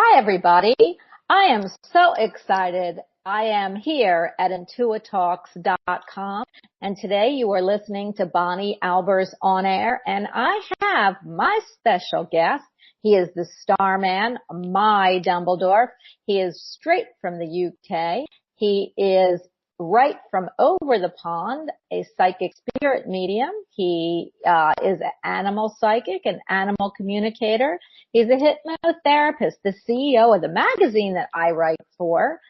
Hi, everybody. I am so excited. I am here at intuitalks.com, and today you are listening to Bonnie-albers-on-air, and I have my special guest. He is the Starman, my Dumbledore. He is straight from the UK. He is right from over the pond, a psychic spirit medium. He is an animal psychic, an animal communicator. He's a hypnotherapist, the CEO of the magazine that I write for,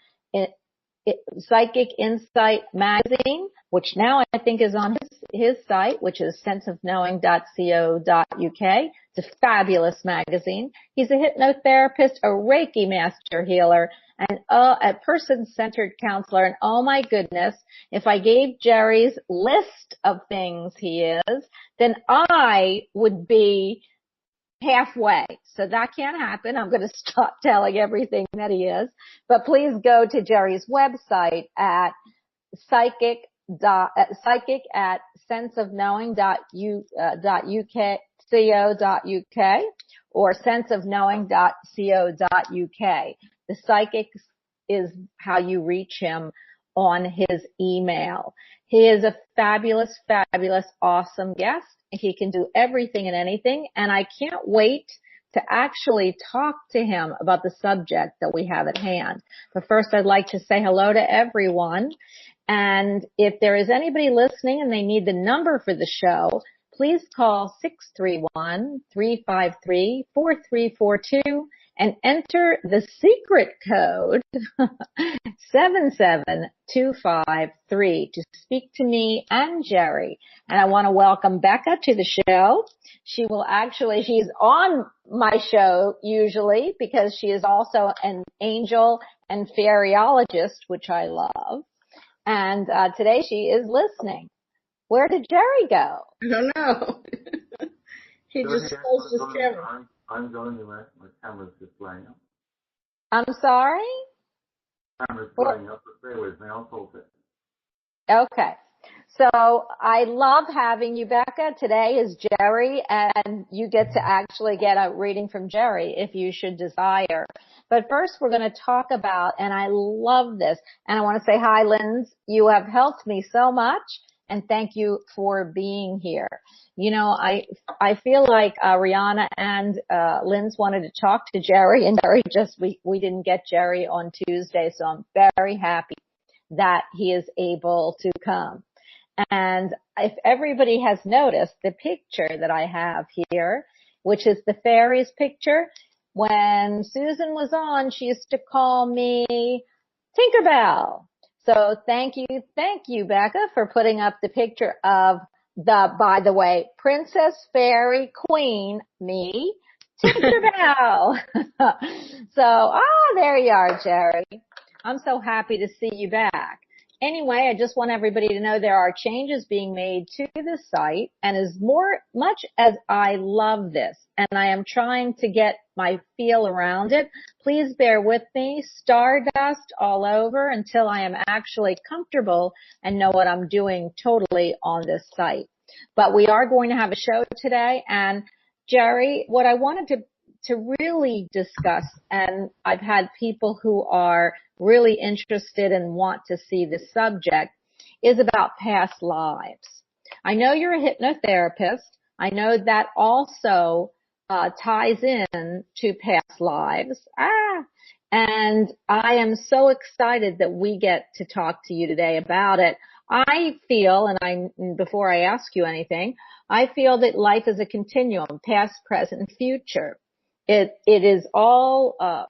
Psychic Insight Magazine, which now I think is on his site, which is senseofknowing.co.uk. It's a fabulous magazine. He's a hypnotherapist, a Reiki master healer, and a person-centered counselor. And oh my goodness, if I gave Jerry's list of things he is, then I would be halfway. So that can't happen. I'm going to stop telling everything that he is. But please go to Jerry's website at psychic at senseofknowing.co.uk or senseofknowing.co.uk. The psychic is how you reach him on his email. He is a fabulous, fabulous, awesome guest. He can do everything and anything, and I can't wait to actually talk to him about the subject that we have at hand. But first, I'd like to say hello to everyone. And if there is anybody listening and they need the number for the show, please call 631-353-4342 and enter the secret code 77253 to speak to me and Jerry. And I want to welcome Becca to the show. She's on my show usually because she is also an angel and fairyologist, which I love. And today she is listening. Where did Jerry go? I don't know. He just closed his camera. I'm going anywhere. My camera's just playing up. I'm sorry? Camera's playing up, but bear with me. I'll hold it. Okay. So I love having you, Becca. Today is Jerry, and you get to actually get a reading from Jerry if you should desire. But first we're going to talk about, and I love this, and I want to say hi, Linz. You have helped me so much, and thank you for being here. You know, I feel like Rihanna and Linz wanted to talk to Jerry, and Jerry we didn't get Jerry on Tuesday, so I'm very happy that he is able to come. And if everybody has noticed the picture that I have here, which is the fairies picture, when Susan was on, she used to call me Tinkerbell. So thank you, Becca, for putting up the picture of by the way, Princess Fairy Queen, me, Tinkerbell. So, there you are, Jerry. I'm so happy to see you back. Anyway, I just want everybody to know there are changes being made to the site, and as much as I love this, and I am trying to get my feel around it, please bear with me. Stardust all over until I am actually comfortable and know what I'm doing totally on this site. But we are going to have a show today, and Jerry, what I wanted to really discuss, and I've had people who are really interested and want to see the subject, is about past lives. I know you're a hypnotherapist. I know that also ties in to past lives. And I am so excited that we get to talk to you today about it. I feel, and before I ask you anything, I feel that life is a continuum, past, present, and future. It is all a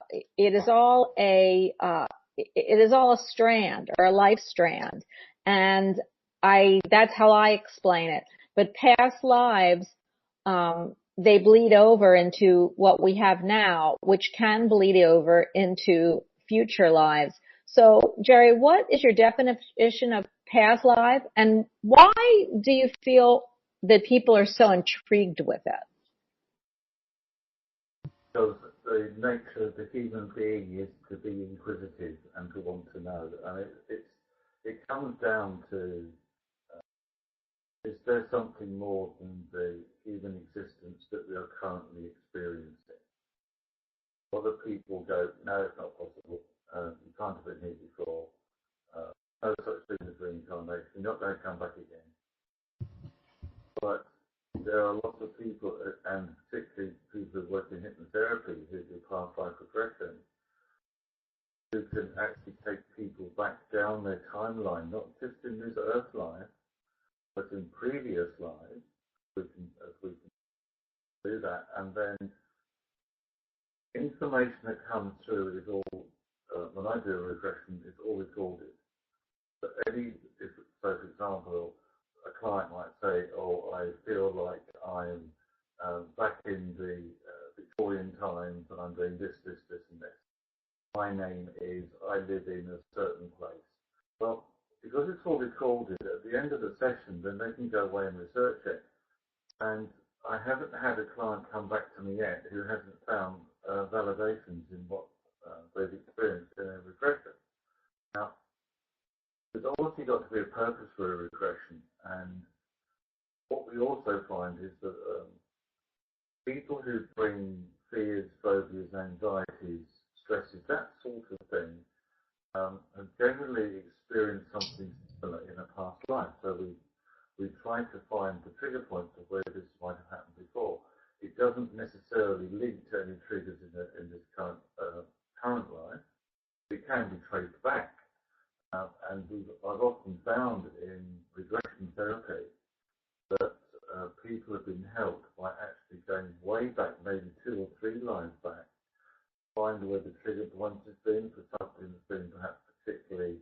strand or a life strand. And that's how I explain it. But past lives, they bleed over into what we have now, which can bleed over into future lives. So, Jerry, what is your definition of past life, and why do you feel that people are so intrigued with it? Because the nature of the human being is to be inquisitive and to want to know. And it comes down to, is there something more than the human existence that we are currently experiencing? Other people go, no, it's not possible. You can't have been here before. No such thing as reincarnation. You're not going to come back again. But there are lots of people, and particularly people who work in hypnotherapy, who do past life regression, who can actually take people back down their timeline, not just in this earth life, but in previous lives. We can do that, and then information that comes through is all. When I do a regression, it's all recorded. But for example, a client might say, "Oh, I feel like I'm back in the Victorian times, and I'm doing this, this, this, and this. My name is, I live in a certain place." Well, because it's all recorded, at the end of the session, then they can go away and research it. And I haven't had a client come back to me yet who hasn't found validations in what they've experienced in a regression. Now, there's obviously got to be a purpose for a regression, and what we also find is that people who bring fears, phobias, anxieties, stresses, that sort of thing, have generally experienced something similar in a past life. So we try to find the trigger points of where this might have happened before. It doesn't necessarily link to any triggers in this current life. It can be traced back. And I've often found in regression therapy that people have been helped by actually going way back, maybe 2 or 3 lines back, find where the trigger point has been for something that's been perhaps particularly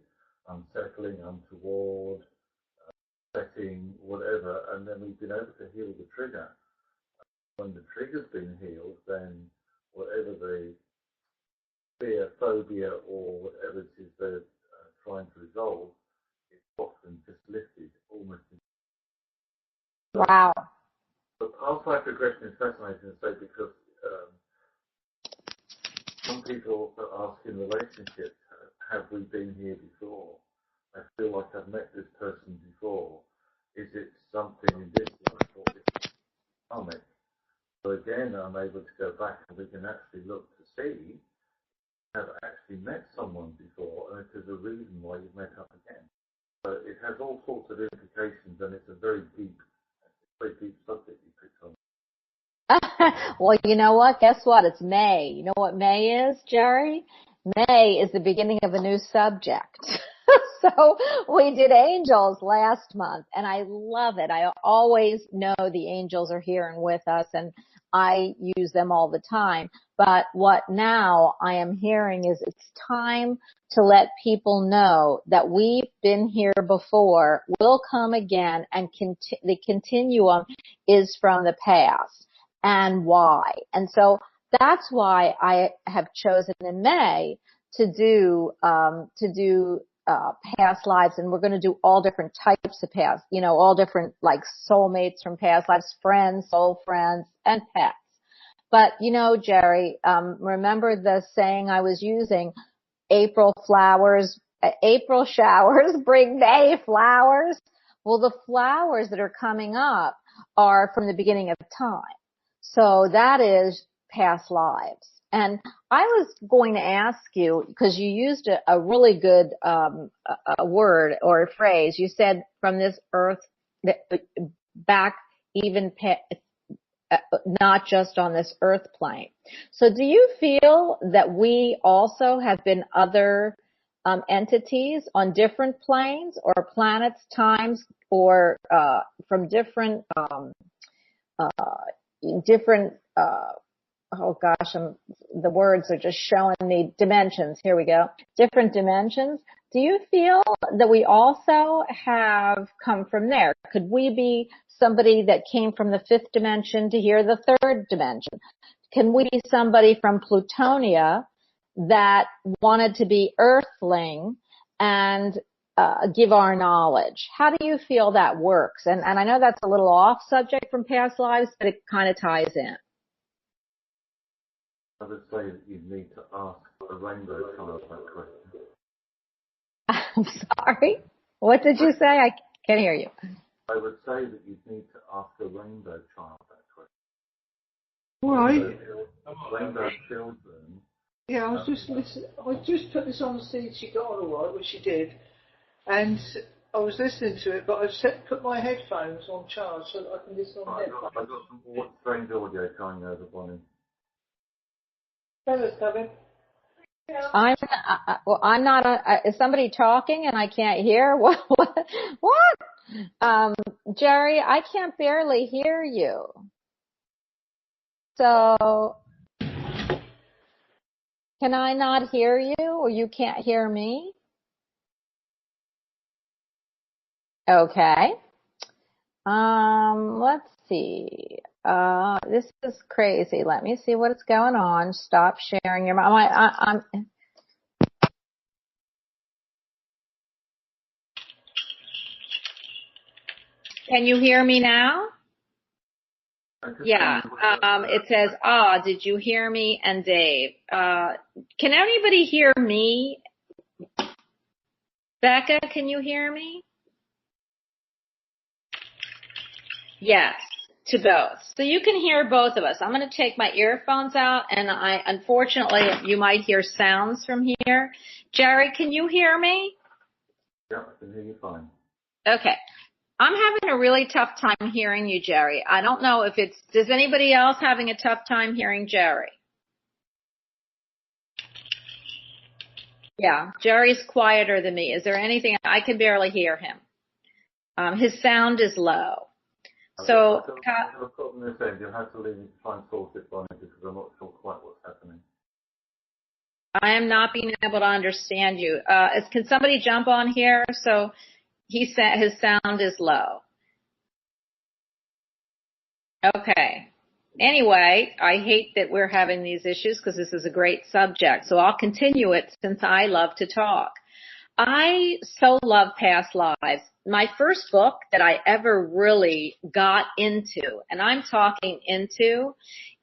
unsettling, untoward, setting, whatever, and then we've been able to heal the trigger. When the trigger's been healed, then whatever the fear, phobia, or whatever it is they're trying to resolve, it's often just lifted almost. Wow. But past life regression is fascinating to say because some people also ask in relationships, have we been here before? I feel like I've met this person before. Is it something in this life or is it karmic? So again, I'm able to go back and we can actually look to see have actually met someone before, and if there's a reason why you've met up again. So it has all sorts of implications, and it's a very deep subject you picked on. Well, you know what? Guess what? It's May. You know what May is, Jerry? May is the beginning of a new subject. So we did angels last month, and I love it. I always know the angels are here and with us, and I use them all the time. But what now I am hearing is it's time to let people know that we've been here before, will come again, and the continuum is from the past. And why? And so that's why I have chosen in May to do past lives, and we're going to do all different types of past, all different like soulmates from past lives, friends, soul friends, and pets. But Jerry, remember the saying I was using, April showers bring May flowers. Well, the flowers that are coming up are from the beginning of time. So that is past lives. And I was going to ask you, because you used a really good a word or a phrase. You said from this earth back, even not just on this earth plane. So do you feel that we also have been other entities on different planes or planets, times, or from different oh gosh, the words are just showing me dimensions. Here we go. Different dimensions. Do you feel that we also have come from there? Could we be somebody that came from the 5th dimension to here, the 3rd dimension? Can we be somebody from Plutonia that wanted to be earthling and give our knowledge? How do you feel that works? And I know that's a little off subject from past lives, but it kind of ties in. I would say that you need to ask a rainbow child that question. I'm sorry. What did you say? I can't hear you. I would say that you need to ask a rainbow child that question. All right. Rainbow Children. Yeah, I was just listening. I just put this on to see if she got on all right, which she did, and I was listening to it, but I've put my headphones on charge so that I can listen on headphones. I got some strange audio coming over, Bonnie. Bella's coming. I'm not. Is somebody talking and I can't hear? What? Jerry, I can't barely hear you. So, can I not hear you, or you can't hear me? Okay. Let's see. This is crazy. Let me see what's going on. Stop sharing your. I'm. Can you hear me now? Yeah. It says, did you hear me? And Dave. Can anybody hear me? Becca, can you hear me? Yes, to both. So you can hear both of us. I'm going to take my earphones out, and unfortunately, you might hear sounds from here. Jerry, can you hear me? Yeah, I can hear you fine. Okay. I'm having a really tough time hearing you, Jerry. I don't know if does anybody else having a tough time hearing Jerry? Yeah, Jerry's quieter than me. Is there anything? I can barely hear him. His sound is low. So, I have a problem this end. You'll have to leave me to try and sort it, Bonnie, because I'm not sure quite what's happening. I am not being able to understand you. Can somebody jump on here? So his sound is low. Okay. Anyway, I hate that we're having these issues because this is a great subject. So I'll continue it since I love to talk. I so love past lives. My first book that I ever really got into, and I'm talking into,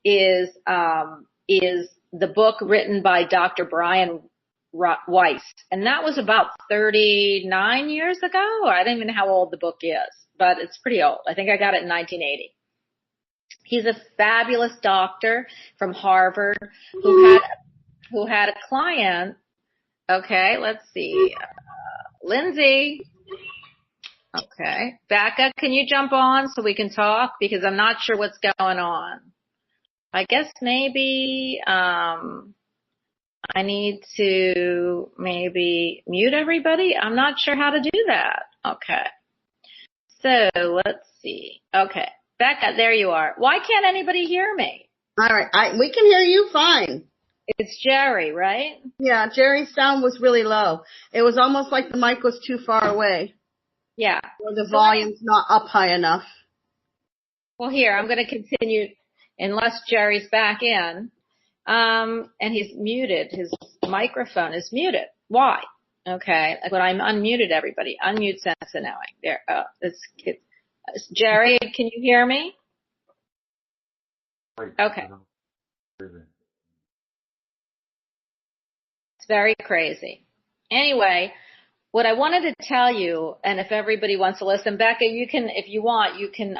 is the book written by Dr. Brian Weiss. And that was about 39 years ago. I don't even know how old the book is, but it's pretty old. I think I got it in 1980. He's a fabulous doctor from Harvard who had a client. Okay, let's see. Lindsay. Okay. Becca, can you jump on so we can talk? Because I'm not sure what's going on. I guess maybe I need to maybe mute everybody. I'm not sure how to do that. Okay. So let's see. Okay. Becca, there you are. Why can't anybody hear me? All right. We can hear you fine. It's Jerry, right? Yeah, Jerry's sound was really low. It was almost like the mic was too far away. Yeah. Or the volume's not up high enough. Well, here, I'm going to continue unless Jerry's back in. And he's muted. His microphone is muted. Why? Okay. But I'm unmuted, everybody. Unmute Sense-knowing. There. Jerry, can you hear me? Okay. It's very crazy. Anyway, what I wanted to tell you, and if everybody wants to listen, Becca, you can, if you want, you can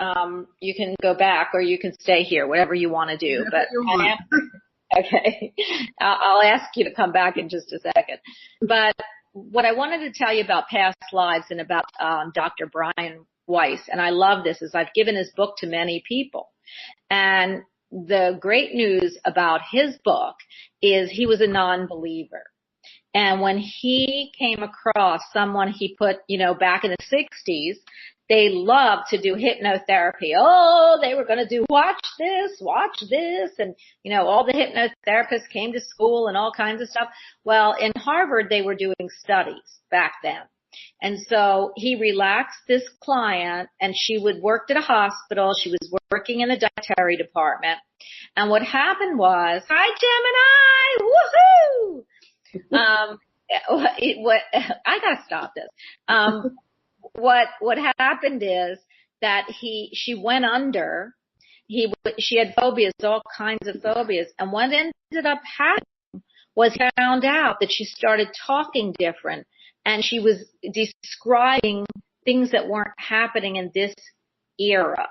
go back or you can stay here, whatever you want to do. But okay, I'll ask you to come back in just a second. But what I wanted to tell you about past lives and about Dr. Brian Weiss, and I love this, is I've given his book to many people. And the great news about his book is he was a non-believer. And when he came across someone he put, back in the 60s, they loved to do hypnotherapy. Oh, they were going to do watch this. And, all the hypnotherapists came to school and all kinds of stuff. Well, in Harvard, they were doing studies back then. And so he relaxed this client, and she worked at a hospital. She was working in the dietary department. And what happened was, hi, Gemini, woohoo! I gotta stop this. What happened is that she went under. She had phobias, all kinds of phobias, and what ended up happening was he found out that she started talking different, and she was describing things that weren't happening in this era.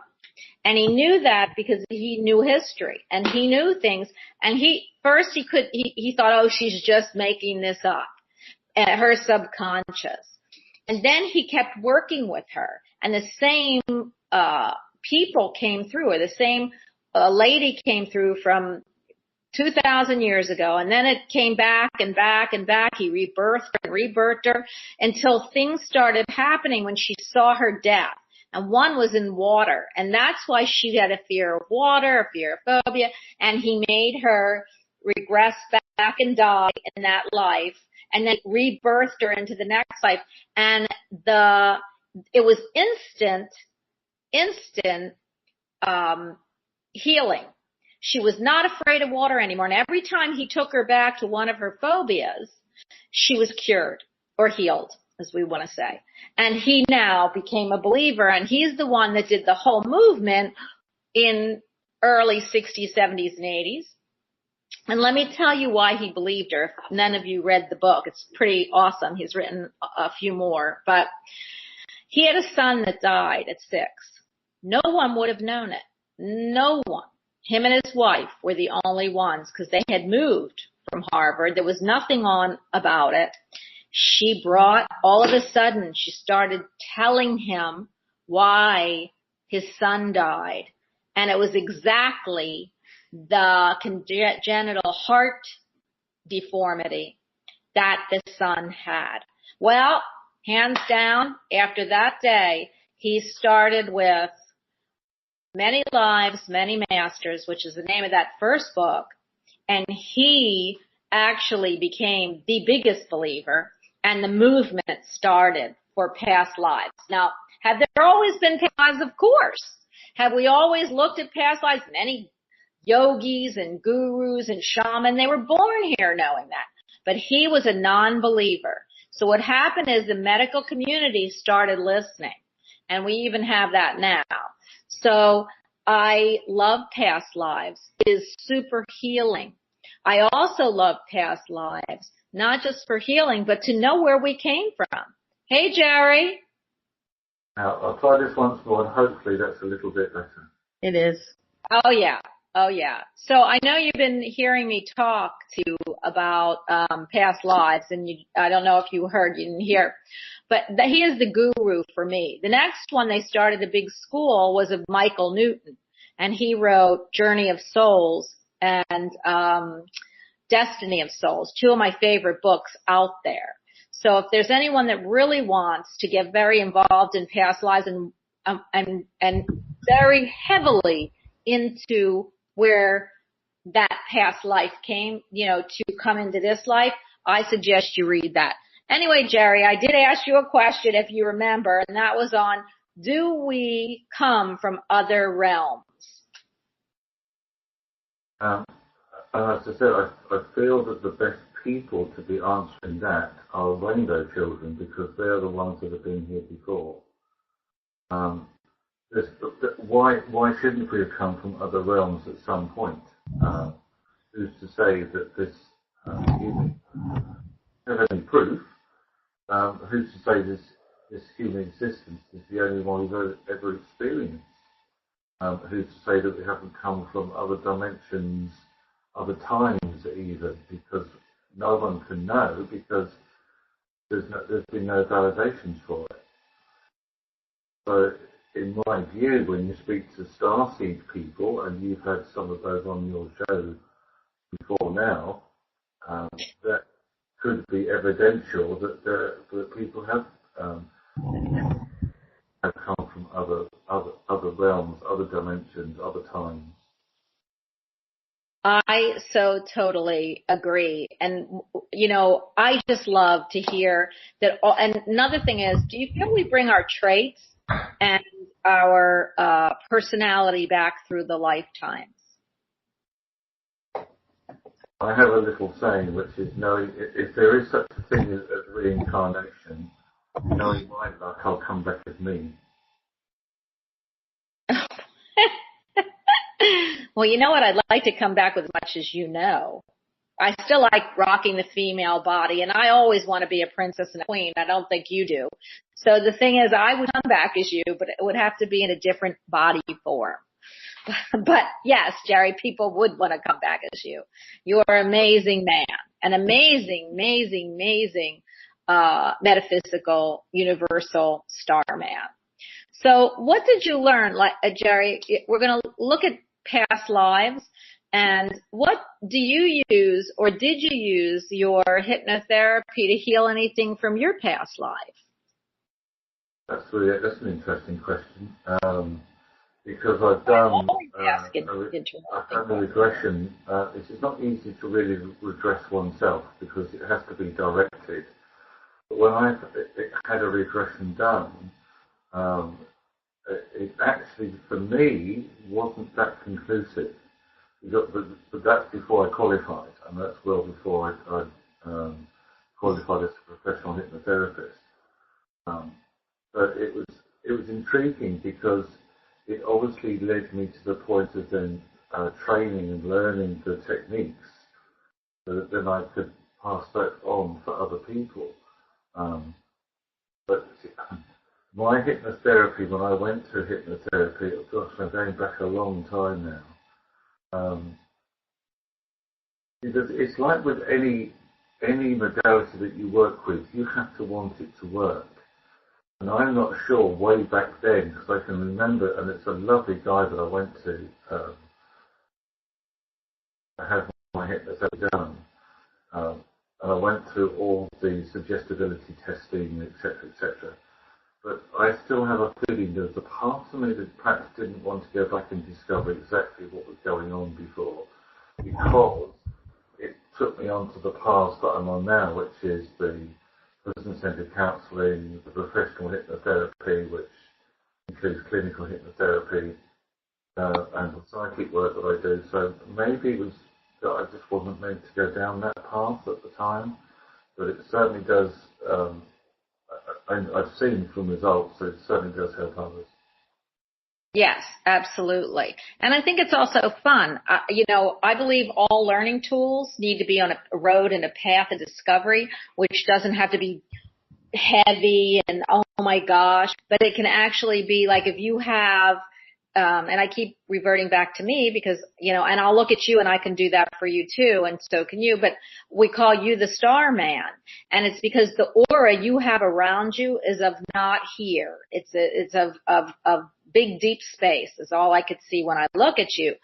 And he knew that because he knew history and he knew things. And he thought, oh, she's just making this up, her subconscious. And then he kept working with her, and the same people came through, or the same lady came through from 2,000 years ago, and then it came back and back and back. He rebirthed her until things started happening when she saw her death. And one was in water, and that's why she had a fear of water, a fear of phobia, and he made her regress back and die in that life, and then rebirthed her into the next life. And it was instant healing. She was not afraid of water anymore. And every time he took her back to one of her phobias, she was cured or healed, as we want to say. And he now became a believer, and he's the one that did the whole movement in early 60s, 70s, and 80s. And let me tell you why he believed her. If none of you read the book, it's pretty awesome. He's written a few more. But he had a son that died at 6. No one would have known it. No one. Him and his wife were the only ones, because they had moved from Harvard. There was nothing on about it. All of a sudden, she started telling him why his son died. And it was exactly the congenital heart deformity that the son had. Well, hands down, after that day, he started with Many Lives, Many Masters, which is the name of that first book, and he actually became the biggest believer, and the movement started for past lives. Now, have there always been past lives? Of course. Have we always looked at past lives? Many yogis and gurus and shamans, they were born here knowing that. But he was a non-believer. So what happened is the medical community started listening, and we even have that now. So I love past lives. It is super healing. I also love past lives, not just for healing, but to know where we came from. Hey, Jerry. Now, I'll try this once more, and hopefully that's a little bit better. It is. Oh, yeah. Oh, yeah. So I know you've been hearing me talk to you about past lives, and I don't know if you heard, you didn't hear. But he is the guru for me. The next one they started a big school was of Michael Newton, and he wrote Journey of Souls and Destiny of Souls, 2 of my favorite books out there. So if there's anyone that really wants to get very involved in past lives and very heavily into where that past life came, to come into this life, I suggest you read that. Anyway, Jerry, I did ask you a question, if you remember, and that was on, do we come from other realms? As I said, I feel that the best people to be answering that are rainbow children, because they're the ones that have been here before. Why shouldn't we have come from other realms at some point? Who's to say that this human have any proof? Who's to say this human existence is the only one we've ever experienced? Who's to say that we haven't come from other dimensions, other times even? Because no one can know, because there's been no validations for it. So, in my view, when you speak to starseed people, and you've had some of those on your show before now, that could be evidential that people have come from other realms, other dimensions, other times. I so totally agree. And, I just love to hear that. And another thing is, do you feel we bring our traits and our personality back through the lifetimes? I have a little saying, which is, knowing if there is such a thing as reincarnation, knowing my luck, I'll come back as me. Well, you know what? I'd like to come back with as much as you know. I still like rocking the female body, and I always want to be a princess and a queen. I don't think you do. So the thing is, I would come back as you, but it would have to be in a different body form. But yes, Jerry, people would want to come back as you. You are an amazing man, an amazing, metaphysical, universal star man. So what did you learn, Jerry? We're going to look at past lives, and what do you use, or did you use your hypnotherapy to heal anything from your past life? That's an interesting question. Because I've done a regression. It's not easy to really regress oneself because it has to be directed. But when I had a regression done, it actually, for me, wasn't that conclusive. But that's before I qualified, and that's well before I qualified as a professional hypnotherapist. But it was intriguing because it obviously led me to the point of then training and learning the techniques so that then I could pass that on for other people. But my hypnotherapy, when I went through hypnotherapy, gosh, I'm going back a long time now. It's like with any modality that you work with, you have to want it to work. And I'm not sure way back then, because I can remember, and it's a lovely guy that I went to, I had my hypnotherapy done, and I went through all the suggestibility testing, etc. But I still have a feeling there's a part of me that perhaps didn't want to go back and discover exactly what was going on before, because it took me onto the path that I'm on now, which is the person-centered counselling, the professional hypnotherapy, which includes clinical hypnotherapy, and the psychic work that I do. So maybe it was that I just wasn't meant to go down that path at the time, but it certainly does, I've seen from results that it certainly does help others. Yes, absolutely. And I think it's also fun. I believe all learning tools need to be on a road and a path of discovery, which doesn't have to be heavy and oh my gosh, but it can actually be like if you have, and I keep reverting back to me because, and I'll look at you and I can do that for you too, and so can you, but we call you the star man. And it's because the aura you have around you is of not here. It's of big, deep space is all I could see when I look at you.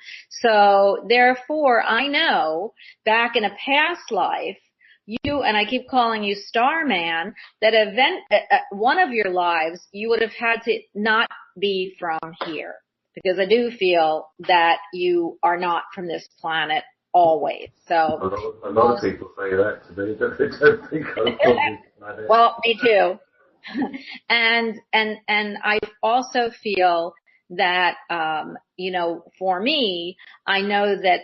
So therefore, I know back in a past life, you, and I keep calling you Starman, that one of your lives, you would have had to not be from here. Because I do feel that you are not from this planet always. So a lot of people say that to me. They don't think I'm from this planet. Well, me too. And I also feel that, for me, I know that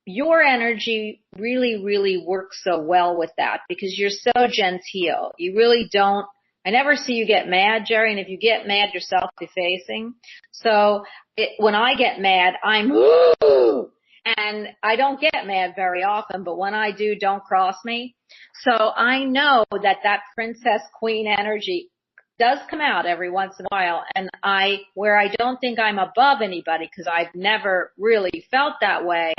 your energy really, really works so well with that because you're so genteel. You really don't, I never see you get mad, Jerry, and if you get mad, you're self-defacing. So when I get mad, I'm, ooh, and I don't get mad very often, but when I do, don't cross me. So I know that princess queen energy does come out every once in a while, and where I don't think I'm above anybody because I've never really felt that way,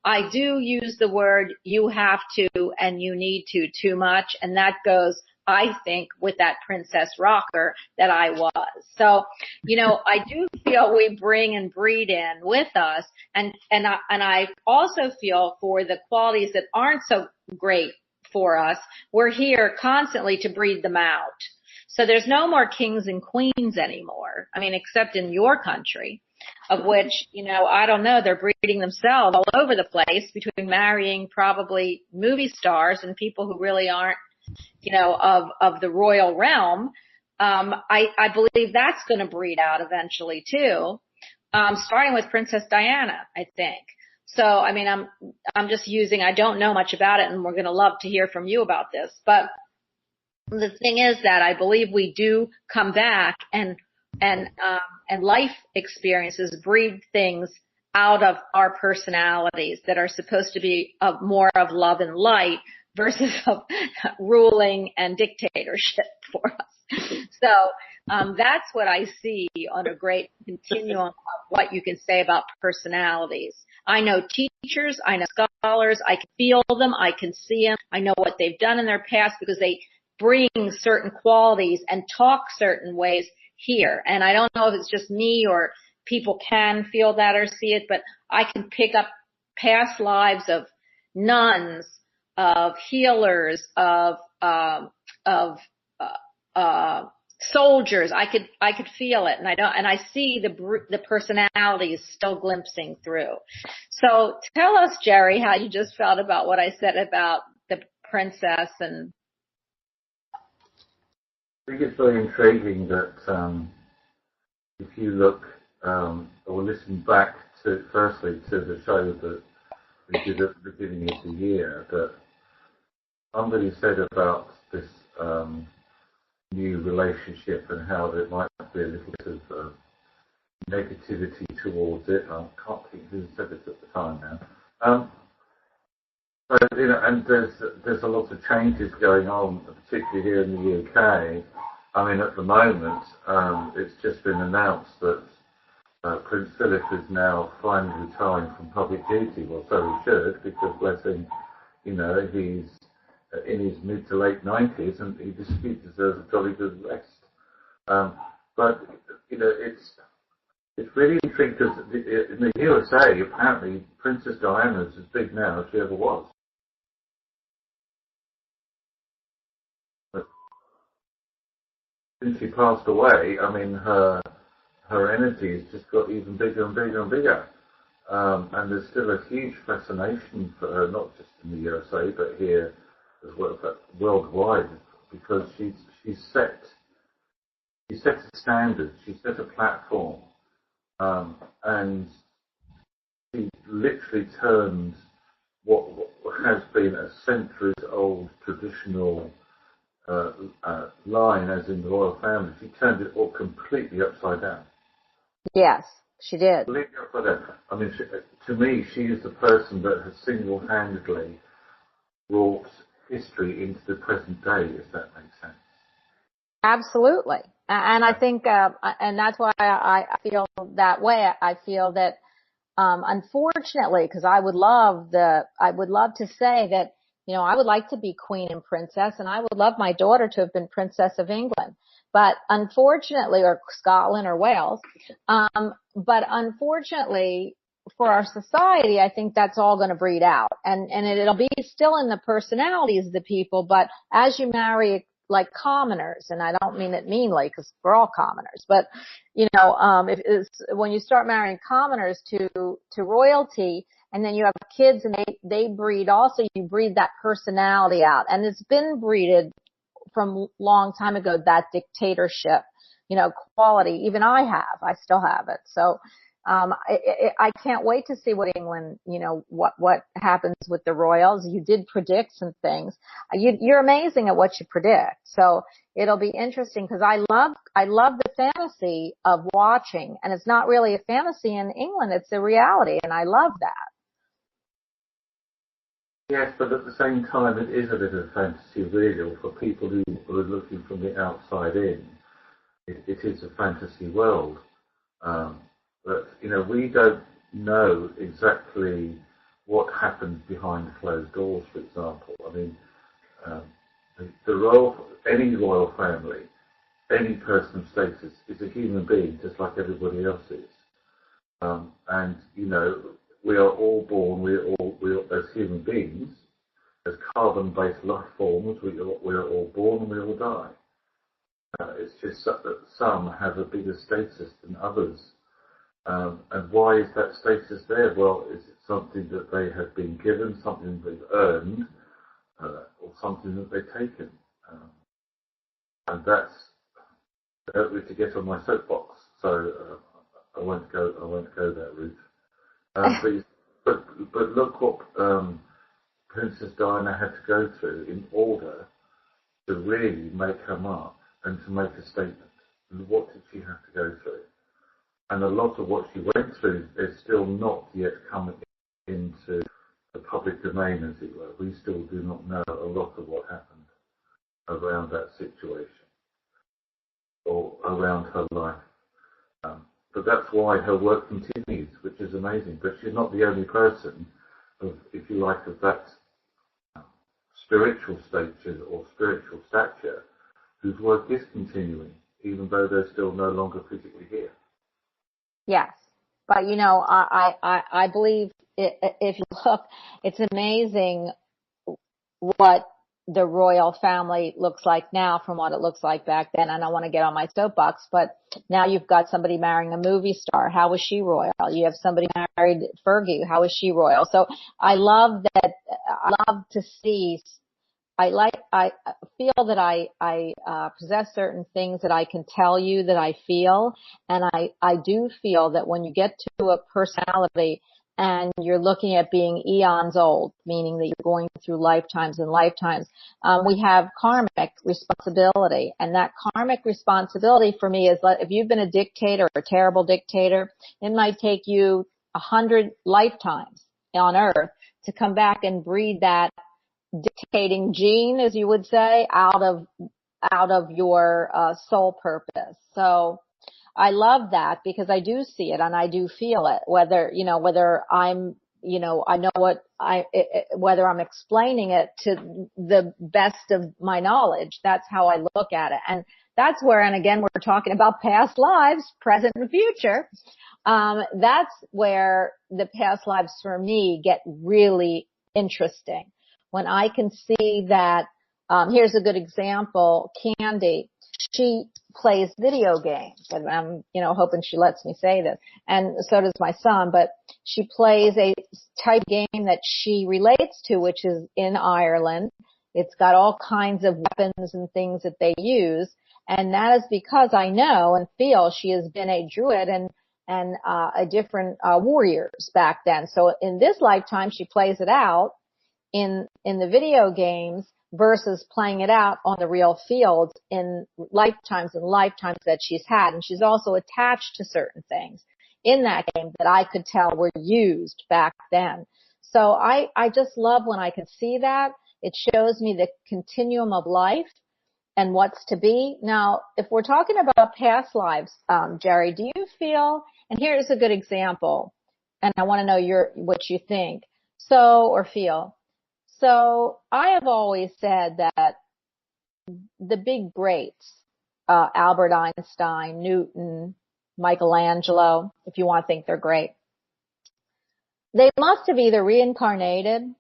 I do use the word you have to and you need to too much, and that goes, I think, with that princess rocker that I was. So, I do feel we bring and breed in with us, and I also feel for the qualities that aren't so great for us, we're here constantly to breed them out. So there's no more kings and queens anymore. I mean, except in your country, of which, I don't know, they're breeding themselves all over the place between marrying probably movie stars and people who really aren't, of the royal realm. I believe that's going to breed out eventually too, starting with Princess Diana, I think. So, I mean, I'm just I don't know much about it, and we're going to love to hear from you about this. But the thing is that I believe we do come back and life experiences breed things out of our personalities that are supposed to be more of love and light versus of ruling and dictatorship for us. So That's what I see on a great continuum of what you can say about personalities. I know teachers, I know scholars, I can feel them, I can see them, I know what they've done in their past because they bring certain qualities and talk certain ways here. And I don't know if it's just me or people can feel that or see it, but I can pick up past lives of nuns, of healers, of soldiers. I could feel it, and I see the personalities still glimpsing through. So tell us, Jerry, how you just felt about what I said about the princess. And I think it's very intriguing that if you look or listen back to, firstly, to the show that we did at the beginning of the year, that somebody said about this new relationship and how there might be a little bit of negativity towards it. I can't think who said it at the time now. But, and there's a lot of changes going on, particularly here in the UK. I mean, at the moment, it's just been announced that Prince Philip is now finally retiring from public duty. Well, so he should, because bless him, he's in his mid to late 90s, and he deserves a jolly good rest. But it's really intriguing because in the USA, apparently, Princess Diana's as big now as she ever was. But since she passed away, I mean, her energy has just got even bigger and bigger and bigger. And there's still a huge fascination for her, not just in the USA, but here as well, but worldwide, because she set a standard, she set a platform, and she literally turned what has been a centuries-old traditional line, as in the royal family. She turned it all completely upside down. yes, she did. Completely upside down. I mean, to me, she is the person that has single-handedly brought history into the present day, if that makes sense. Absolutely. And I think, and that's why I feel that way. I feel that, unfortunately, because I would love to say that, I would like to be queen and princess, and I would love my daughter to have been Princess of England. But unfortunately, or Scotland or Wales, but unfortunately for our society, I think that's all going to breed out, and it'll be still in the personalities of the people. But as you marry like commoners, and I don't mean it meanly because we're all commoners, but when you start marrying commoners to royalty, and then you have kids and they breed also, you breed that personality out, and it's been breeded from long time ago, that dictatorship, quality. Even I still have it. So, I can't wait to see what England, what happens with the royals. You did predict some things. You're amazing at what you predict. So it'll be interesting because I love the fantasy of watching, and it's not really a fantasy in England. It's a reality, and I love that. Yes, but at the same time, it is a bit of fantasy, really, for people who are looking from the outside in. It is a fantasy world. But, we don't know exactly what happens behind closed doors, for example. I mean, any royal family, any person of status is a human being, just like everybody else is. And, we are all born, we are as human beings, as carbon-based life forms, we are all born and we all die. It's just that some have a bigger status than others. And why is that status there? Well, is it something that they have been given, something they've earned, or something that they've taken? And that's to get on my soapbox. So I won't go that route. But look what Princess Diana had to go through in order to really make her mark and to make a statement. And what did she have to go through? And a lot of what she went through is still not yet coming into the public domain, as it were. We still do not know a lot of what happened around that situation. Or around her life. But that's why her work continues, which is amazing. But she's not the only person, if you like, of that spiritual stature or spiritual stature whose work is continuing, even though they're still no longer physically here. Yes. But, you know, I believe if you look, it's amazing what the royal family looks like now from what it looks like back then. I don't want to get on my soapbox, but now you've got somebody marrying a movie star. How was she royal? You have somebody married Fergie. How is she royal? So I love that. I love to see. I feel that I possess certain things that I can tell you that I feel. And I do feel that when you get to a personality and you're looking at being eons old, meaning that you're going through lifetimes and lifetimes, we have karmic responsibility. And that karmic responsibility for me is that if you've been a dictator or a terrible dictator, it might take you 100 lifetimes on earth to come back and breed that dictating gene, as you would say, out of your soul purpose. So I love that because I do see it and I do feel it. Whether I'm, I know whether I'm explaining it to the best of my knowledge. That's how I look at it, and that's where. And again, we're talking about past lives, present and future. That's where the past lives for me get really interesting. When I can see that, here's a good example, Candy, she plays video games, and I'm, hoping she lets me say this, and so does my son, but she plays a type of game that she relates to, which is in Ireland. It's got all kinds of weapons and things that they use, and that is because I know and feel she has been a druid and a different warriors back then. So in this lifetime, she plays it out in the video games versus playing it out on the real field in lifetimes and lifetimes that she's had. And she's also attached to certain things in that game that I could tell were used back then. So I just love when I can see that. It shows me the continuum of life and what's to be. Now, if we're talking about past lives, Jerry, do you feel, and here's a good example, and I want to know what you think, or feel. So I have always said that the big greats, Albert Einstein, Newton, Michelangelo, if you want to think they're great, they must have either reincarnated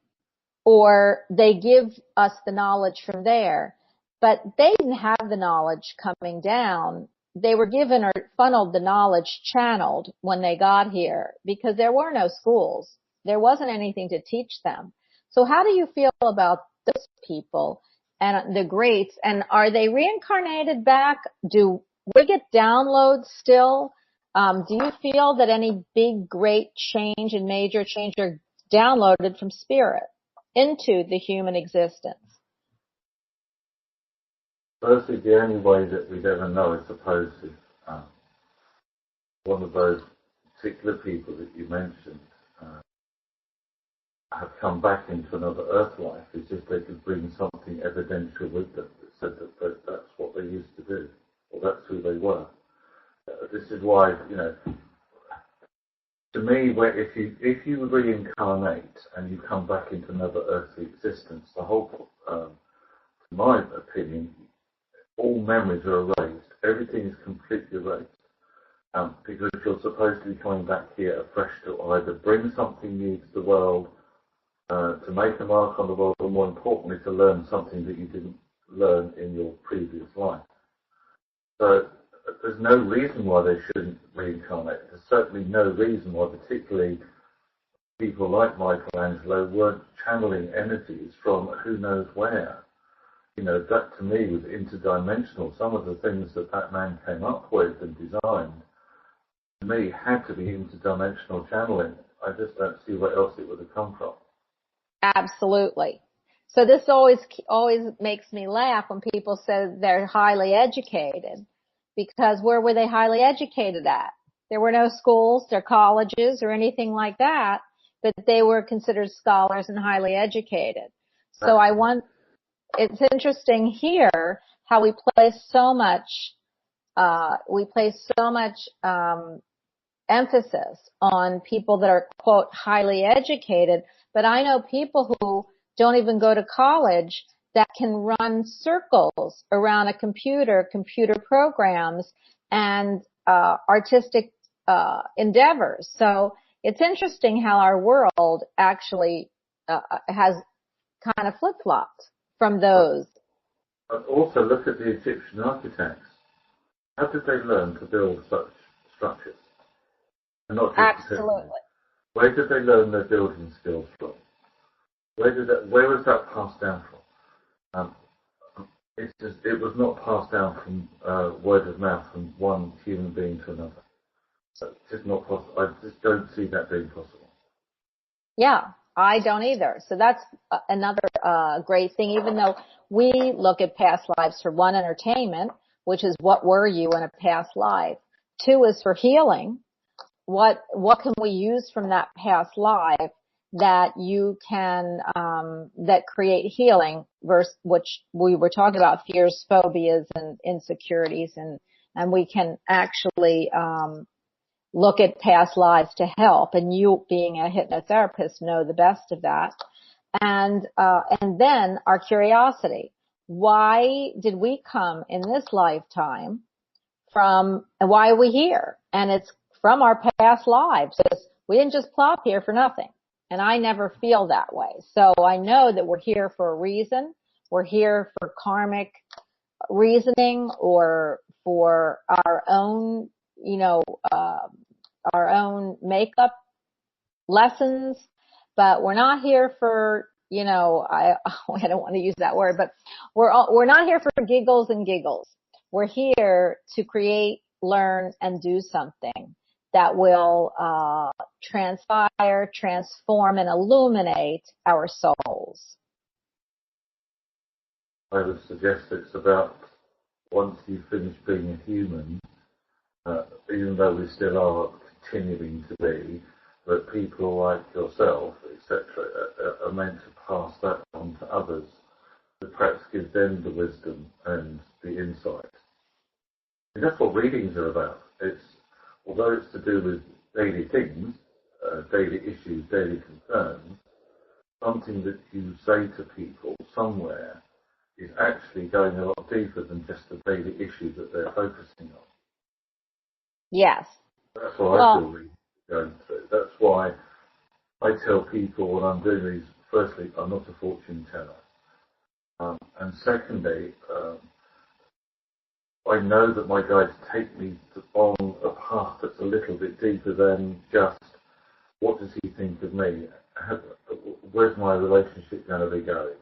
or they give us the knowledge from there. But they didn't have the knowledge coming down. They were given or funneled the knowledge channeled when they got here because there were no schools. There wasn't anything to teach them. So how do you feel about those people and the greats? And are they reincarnated back? Do we get downloads still? Do you feel that any big, great change and major change are downloaded from spirit into the human existence? Firstly, the only way that we'd ever know is supposed to one of those particular people that you mentioned have come back into another earth life is if they could bring something evidential with them that said that that's what they used to do, or that's who they were. This is why, to me, if you reincarnate and you come back into another earthly existence, the whole, in my opinion, all memories are erased. Everything is completely erased. Because you're supposed to be coming back here afresh to either bring something new to the world, to make a mark on the world, or more importantly, to learn something that you didn't learn in your previous life. So there's no reason why they shouldn't reincarnate. There's certainly no reason why particularly people like Michelangelo weren't channeling energies from who knows where. That to me was interdimensional. Some of the things that man came up with and designed, to me, had to be interdimensional channeling. I just don't see where else it would have come from. Absolutely. So this always makes me laugh when people say they're highly educated, because where were they highly educated at? There were no schools, or colleges, or anything like that, but they were considered scholars and highly educated. So it's interesting here how we place so much we place so much emphasis on people that are, quote, highly educated, but I know people who don't even go to college that can run circles around a computer programs, and artistic endeavors. So it's interesting how our world actually has kind of flip-flopped from those. But also look at the Egyptian architects. How did they learn to build such structures? And not just Absolutely. Where did they learn their building skills from? Where was that passed down from? It was not passed down from word of mouth from one human being to another. It's just not possible. I just don't see that being possible. Yeah, I don't either. So that's another great thing, even though we look at past lives for one, entertainment, which is what were you in a past life. Two is for healing. What can we use from that past life that you can, that create healing versus which we were talking about, fears, phobias, and insecurities, and we can actually, look at past lives to help, and you being a hypnotherapist know the best of that. And then our curiosity. Why did we come in this lifetime from, and why are we here? And it's from our past lives. We didn't just plop here for nothing. And I never feel that way. So I know that we're here for a reason. We're here for karmic reasoning or for our own, our own makeup lessons, but we're not here for, I don't want to use that word, but we're not here for giggles and giggles. We're here to create, learn, and do something that will transpire, transform, and illuminate our souls. I would suggest it's about once you finish being a human, even though we still are continuing to be, that people like yourself, etc., are meant to pass that on to others, to perhaps give them the wisdom and the insight. And that's what readings are about. Although it's to do with daily things, daily issues, daily concerns, something that you say to people somewhere is actually going a lot deeper than just the daily issue that they're focusing on. Yes. That's what I feel really going through. That's why I tell people when I'm doing these, firstly, I'm not a fortune teller. And secondly, I know that my guides take me on a path that's a little bit deeper than just what does he think of me? Where's my relationship going to be going?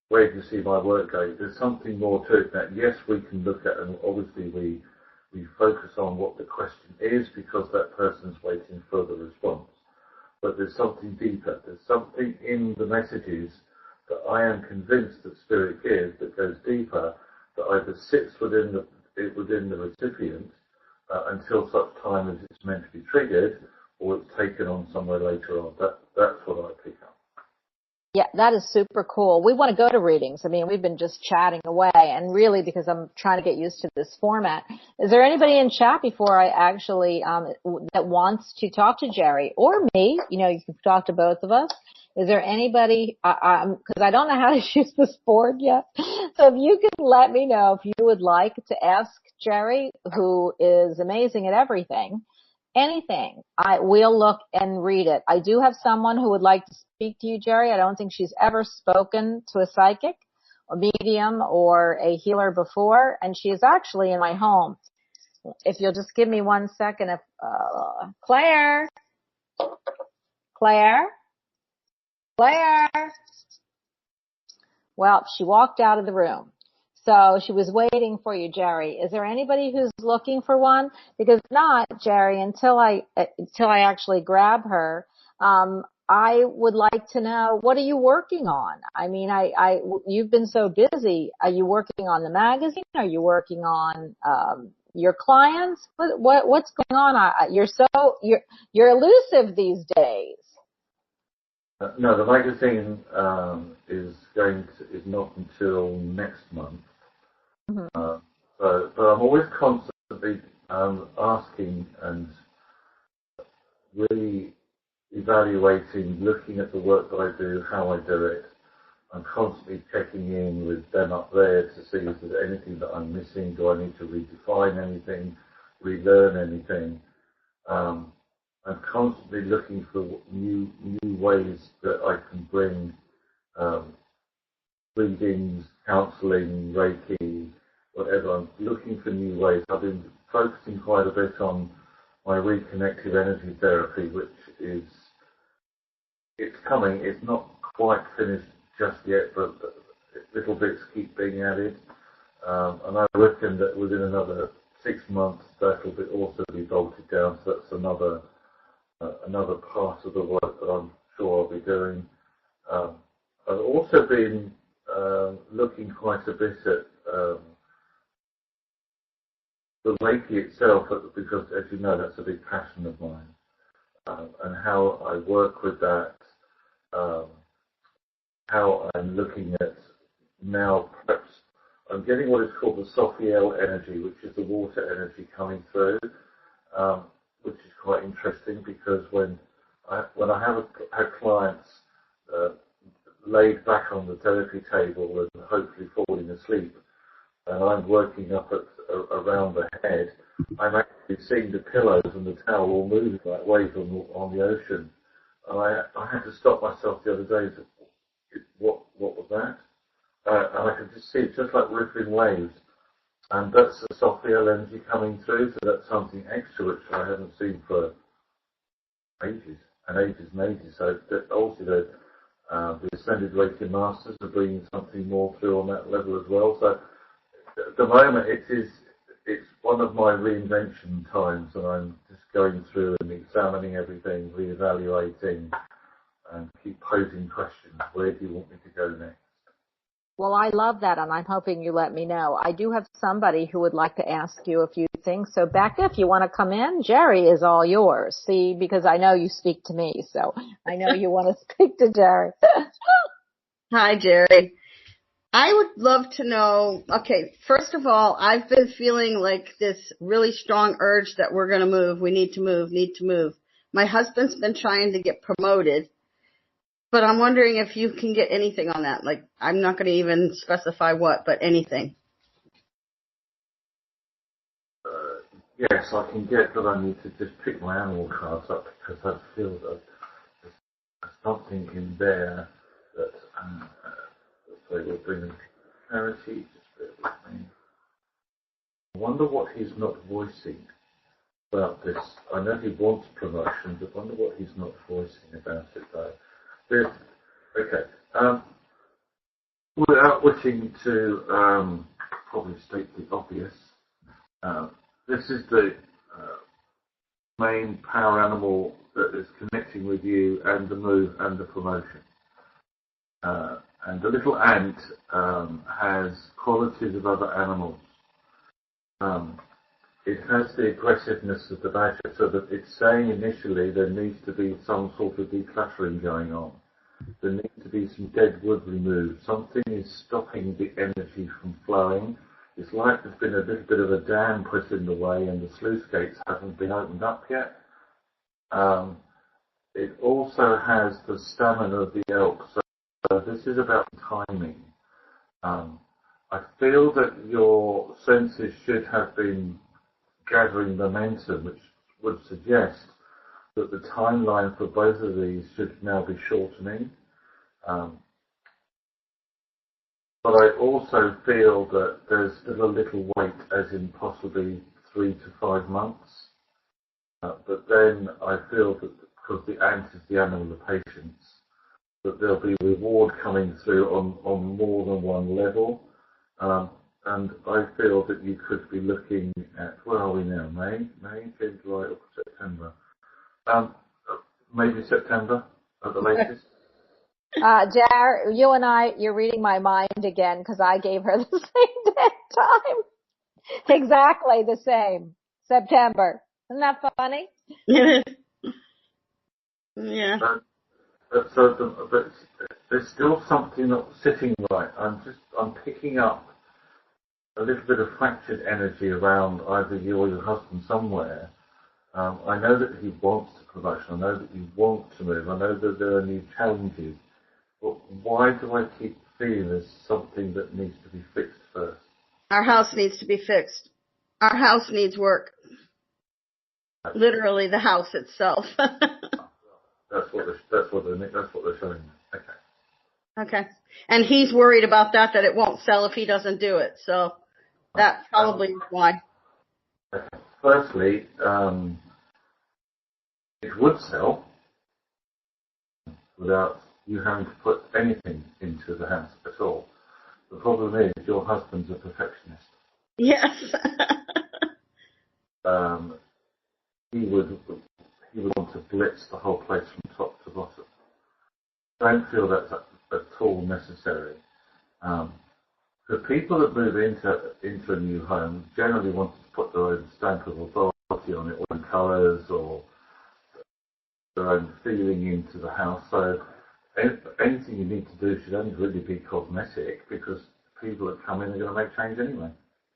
Where do you see my work going? There's something more to it that, yes, we can look at, and obviously we focus on what the question is because that person's waiting for the response. But there's something deeper. There's something in the messages that I am convinced that Spirit gives that goes deeper, that either sits within the recipient until such time as it's meant to be triggered, or it's taken on somewhere later on. That's what I pick up. Yeah, that is super cool. We want to go to readings. I mean, we've been just chatting away, and really because I'm trying to get used to this format. Is there anybody in chat before I actually, that wants to talk to Jerry or me? You can talk to both of us. Is there anybody, because I don't know how to use this board yet. So if you could let me know if you would like to ask Jerry, who is amazing at everything, anything, we'll look and read it. I do have someone who would like to speak to you, Jerry. I don't think she's ever spoken to a psychic, a medium, or a healer before, and she is actually in my home. If you'll just give me 1 second, Claire. Well, she walked out of the room. So she was waiting for you, Jerry. Is there anybody who's looking for one? Because if not, Jerry, until I actually grab her, I would like to know, what are you working on? I mean, you've been so busy. Are you working on the magazine? Are you working on, your clients? What's going on? You're elusive these days. No, the magazine is not until next month. Mm-hmm. but I'm always constantly asking and really evaluating, looking at the work that I do, how I do it. I'm constantly checking in with them up there to see if there's anything that I'm missing. Do I need to redefine anything, relearn anything? I'm constantly looking for new ways that I can bring readings, counselling, Reiki, whatever. I'm looking for new ways. I've been focusing quite a bit on my reconnective energy therapy, which is, it's coming. It's not quite finished just yet, but little bits keep being added. And I reckon that within another 6 months, that'll also be bolted down. So that's another part of the work that I'm sure I'll be doing. I've also been looking quite a bit at the Reiki itself, because as you know, that's a big passion of mine, and how I work with that, how I'm looking at now, perhaps I'm getting what is called the Sophiel energy, which is the water energy coming through, which is quite interesting, because when I have had clients laid back on the therapy table and hopefully falling asleep, and I'm working up around the head, I'm actually seeing the pillows and the towel all moving like waves on the ocean. And I had to stop myself the other day and say, what was that? And I could just see it just like rippling waves. And that's the Sophiel energy coming through, so that's something extra which I haven't seen for ages and ages and ages. So that also the Ascended Reiki Masters are bringing something more through on that level as well. So at the moment it's one of my reinvention times, and I'm just going through and examining everything, reevaluating, and keep posing questions. Where do you want me to go next? Well, I love that, and I'm hoping you let me know. I do have somebody who would like to ask you a few things. So, Becca, if you want to come in, Jerry is all yours. See, because I know you speak to me, so I know you want to speak to Jerry. Hi, Jerry. I would love to know, okay, first of all, I've been feeling like this really strong urge that we're going to move. We need to move. My husband's been trying to get promoted. But I'm wondering if you can get anything on that. Like, I'm not going to even specify what, but anything. Yes, I can get, but I need to just pick my animal cards up, because I feel that there's something in there that they will bring clarity. Just bear with me. I wonder what he's not voicing about this. I know he wants promotion, but I wonder what he's not voicing about it, though. Okay. Without wishing to probably state the obvious, this is the main power animal that is connecting with you and the move and the promotion. And the little ant has qualities of other animals. It has the aggressiveness of the badger, so that it's saying initially there needs to be some sort of decluttering going on. There needs to be some dead wood removed. Something is stopping the energy from flowing. It's like there's been a little bit of a dam put in the way and the sluice gates haven't been opened up yet. It also has the stamina of the elk, so this is about timing. I feel that your senses should have been gathering momentum, which would suggest that the timeline for both of these should now be shortening. But I also feel that there's still a little wait, as in possibly 3 to 5 months. But then I feel that because the ant is the animal of patience, that there'll be reward coming through on more than one level. And I feel that you could be looking at, where are we now? May, June, July, or September? Maybe September at the latest. Jar, you and you're reading my mind again, because I gave her the same time. Exactly the same. September. Isn't that funny? Yeah. But there's still something not sitting right. I'm picking up a little bit of fractured energy around either you or your husband somewhere. I know that he wants a promotion. I know that you want to move. I know that there are new challenges. But why do I keep feeling there's something that needs to be fixed first? Our house needs to be fixed. Our house needs work. Literally, the house itself. That's what they're showing me. Okay. Okay. And he's worried about that it won't sell if he doesn't do it. So that's probably why. Okay. Firstly, it would sell without you having to put anything into the house at all. The problem is your husband's a perfectionist. Yes. He would want to blitz the whole place from top to bottom. I don't feel that's at all necessary. The people that move into a new home generally want to put their own stamp of authority on it, or in colours, or their own feeling into the house. So anything you need to do should only really be cosmetic, because people that come in are going to make change anyway.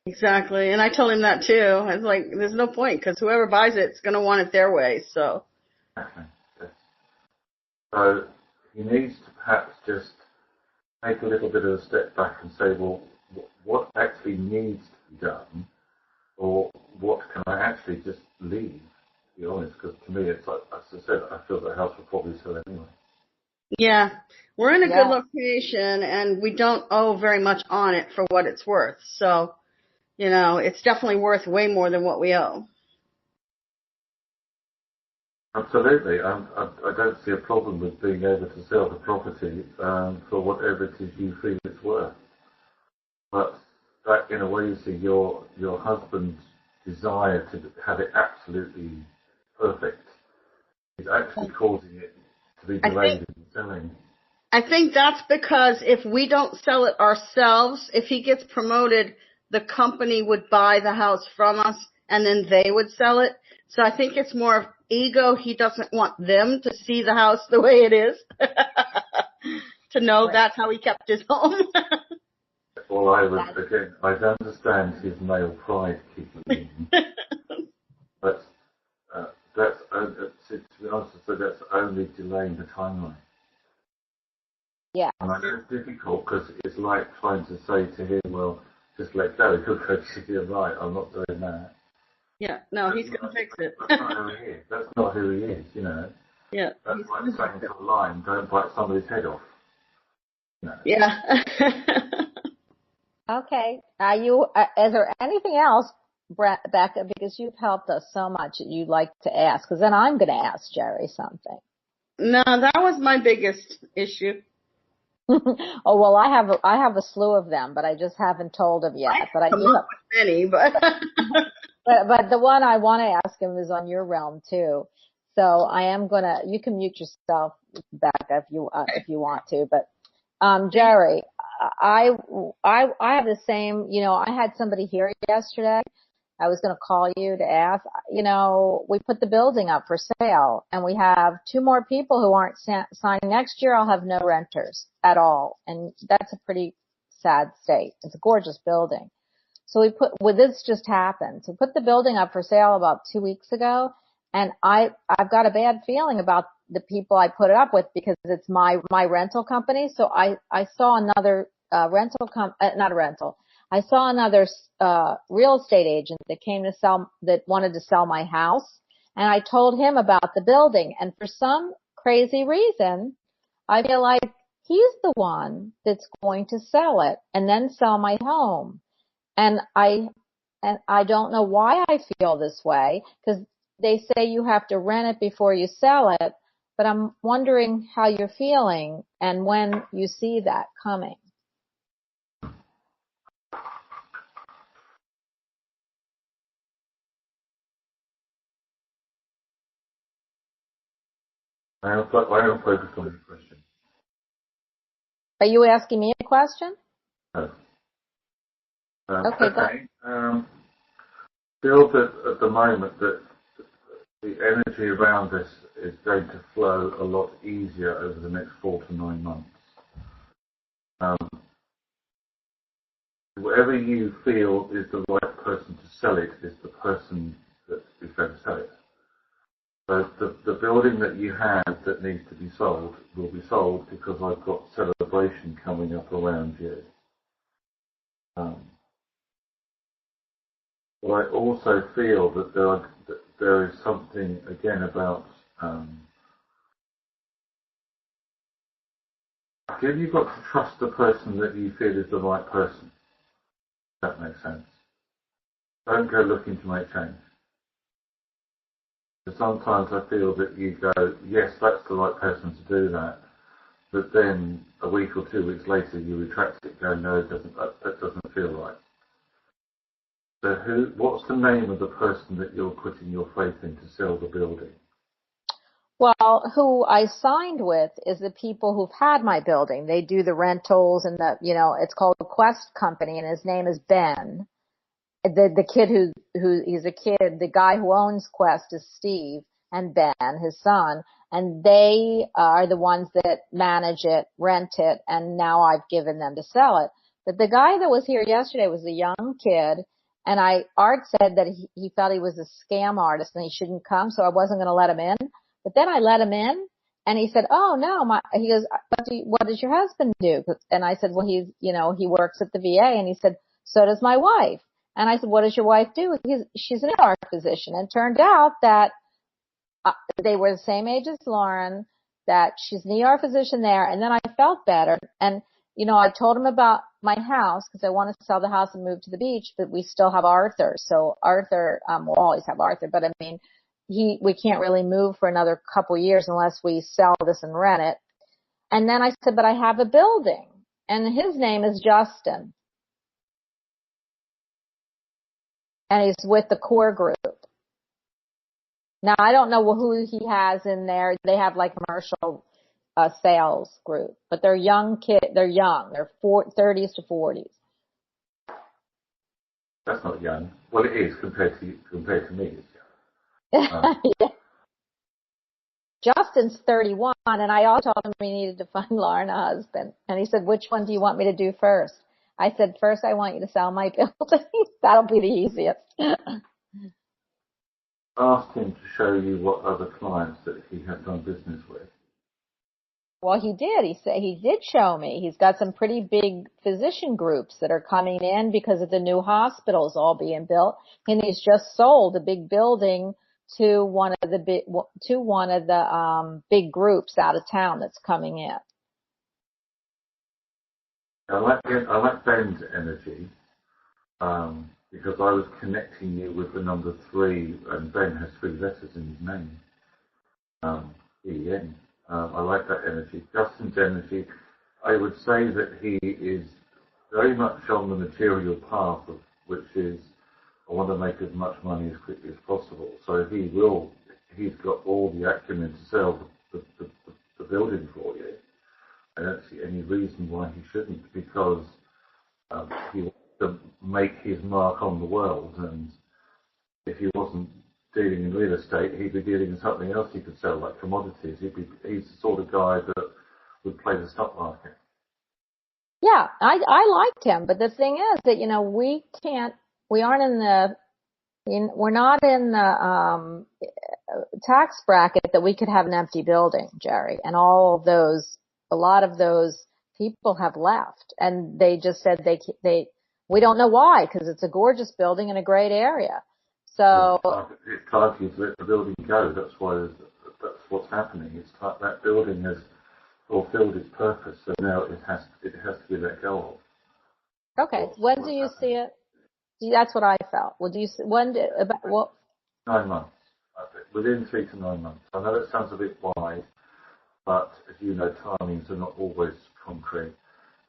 Exactly. And I told him that too. I was like, there's no point, because whoever buys it is going to want it their way. So. Okay. Yes. So he needs to perhaps just take a little bit of a step back and say, well, what actually needs to be done, or what can I actually just leave, to be honest, because to me, it's like, as I said, I feel the house will probably sell anyway. Yeah. We're in a good location, and we don't owe very much on it for what it's worth. So, it's definitely worth way more than what we owe. Absolutely. I don't see a problem with being able to sell the property for whatever it is you feel it's worth. But that, in a way, you see your husband's desire to have it absolutely perfect is actually causing it to be delayed in selling. I think that's because if we don't sell it ourselves, if he gets promoted, the company would buy the house from us and then they would sell it. So I think it's more of ego. He doesn't want them to see the house the way it is, to know that's how he kept his home. Well, I understand his male pride kicking in, but to be honest, that's only delaying the timeline. Yeah. And I know it's difficult, because it's like trying to say to him, well, just let go. He'll go, you're right, I'm not doing that. Yeah, no, he's going to fix it. That's not who he is. That's not who he is, Yeah. That's like saying to a lion, don't bite somebody's head off. Yeah. Okay. Is there anything else, Becca, because you've helped us so much that you'd like to ask? Because then I'm going to ask Jerry something. No, that was my biggest issue. Oh, well, I have a slew of them, but I just haven't told him yet. But I do have many, but but the one I want to ask him is on your realm too. So I am gonna. You can mute yourself, Becca, if you want to. But Jerry, I have the same. I had somebody here yesterday. I was going to call you to ask. We put the building up for sale, and we have 2 more people who aren't signing. Next year, I'll have no renters at all, and that's a pretty sad state. It's a gorgeous building. So this just happened. So we put the building up for sale about 2 weeks ago, and I've got a bad feeling about the people I put it up with, because it's my rental company. So I saw another I saw another real estate agent that wanted to sell my house, and I told him about the building. And for some crazy reason, I feel like he's the one that's going to sell it and then sell my home. And I don't know why I feel this way, because they say you have to rent it before you sell it. But I'm wondering how you're feeling and when you see that coming. I am focused on your question. Are you asking me a question? No. Okay. Feel that at the moment that the energy around this is going to flow a lot easier over the next 4 to 9 months. Whoever you feel is the right person to sell it is the person that is going to sell it. So the building that you have that needs to be sold will be sold because I've got celebration coming up around you. But I also feel that there is something, again, about you've got to trust the person that you feel is the right person. If that makes sense. Don't go looking to make change. But sometimes I feel that you go, yes, that's the right person to do that, but then a week or 2 weeks later you retract it, going, no, that doesn't feel right. So what's the name of the person that you're putting your faith in to sell the building? Well, who I signed with is the people who've had my building. They do the rentals and it's called a Quest Company, and his name is Ben. The kid he's a kid, the guy who owns Quest is Steve, and Ben, his son, and they are the ones that manage it, rent it, and now I've given them to sell it. But the guy that was here yesterday was a young kid, and Art said that he felt he was a scam artist and he shouldn't come, so I wasn't going to let him in. But then I let him in, and he said, "Oh no, he goes, what does your husband do?" And I said, "Well, he works at the VA," and he said, "So does my wife." And I said, "What does your wife do?" She's an ER physician. And it turned out that they were the same age as Lauren, that she's an ER physician there. And then I felt better. And, I told him about my house because I wanted to sell the house and move to the beach, but we still have Arthur. So Arthur, we'll always have Arthur, but I mean, we can't really move for another couple years unless we sell this and rent it. And then I said, but I have a building, and his name is Justin. And he's with the core group. Now, I don't know who he has in there. They have like commercial sales group, but they're young kids. They're young. They're 30s to 40s. That's not young. Well, it is compared to me. It's young. Yeah. Justin's 31, and I also told him he needed to find Lauren a husband. And he said, "Which one do you want me to do first?" I said, "First, I want you to sell my building. That'll be the easiest." Ask him to show you what other clients that he has done business with. Well, he did. He did show me. He's got some pretty big physician groups that are coming in because of the new hospitals all being built, and he's just sold a big building to one of the big groups out of town that's coming in. I like Ben's energy because I was connecting you with the number 3, and Ben has 3 letters in his name. E-N. I like that energy. Justin's energy, I would say that he is very much on the material path, which is, I want to make as much money as quickly as possible. So he's got all the acumen to sell the building for you. I don't see any reason why he shouldn't, because he wants to make his mark on the world, and if he wasn't dealing in real estate, he'd be dealing in something else he could sell, like commodities. He's the sort of guy that would play the stock market. Yeah, I liked him, but the thing is that, we're not in the tax bracket that we could have an empty building, Jerry, and a lot of those people have left, and they just said we don't know why, because it's a gorgeous building in a great area. So it's time for you to let the building go. That's what's happening. It's like that building has fulfilled its purpose, so now it has to be let go of. Okay, when do you see it? That's what I felt. Well, 9 months. Within 3 to 9 months. I know that sounds a bit wide, but as you know, timings are not always concrete.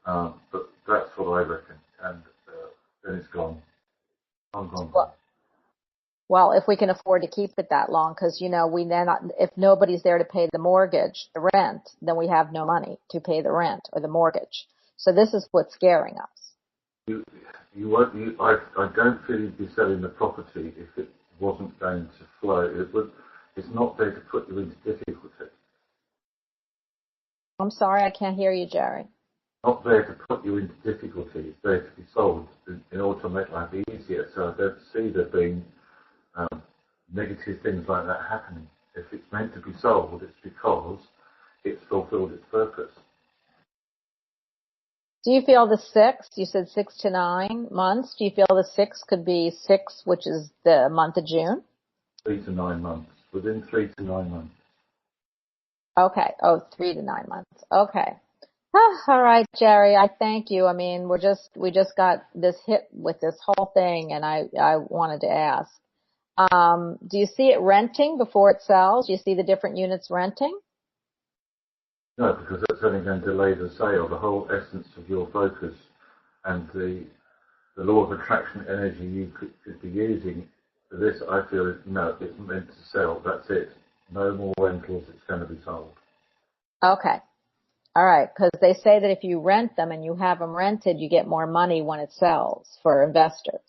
But that's what I reckon. And then it's gone. I'm gone. Well, if we can afford to keep it that long, because, if nobody's there to pay the mortgage, the rent, then we have no money to pay the rent or the mortgage. So this is what's scaring us. I don't feel you'd be selling the property if it wasn't going to flow. It's not there to put you into difficulty. I'm sorry, I can't hear you, Jerry. not there to put you into difficulty. It's there to be solved in order to make life easier. So I don't see there being negative things like that happening. If it's meant to be solved, it's because it's fulfilled its purpose. Do you feel the 6, you said 6 to 9 months, do you feel the 6 could be 6, which is the month of June? 3 to 9 months. Within 3 to 9 months. Okay. Oh, 3 to 9 months. Okay. All right, Jerry, I thank you. I mean, we just got this hit with this whole thing, and I wanted to ask. Do you see it renting before it sells? Do you see the different units renting? No, because that's only going to delay the sale. The whole essence of your focus and the law of attraction energy you could be using for this, I feel, is no, it's meant to sell. That's it. No more rentals. It's going to be sold. Okay. All right. Because they say that if you rent them and you have them rented, you get more money when it sells for investors.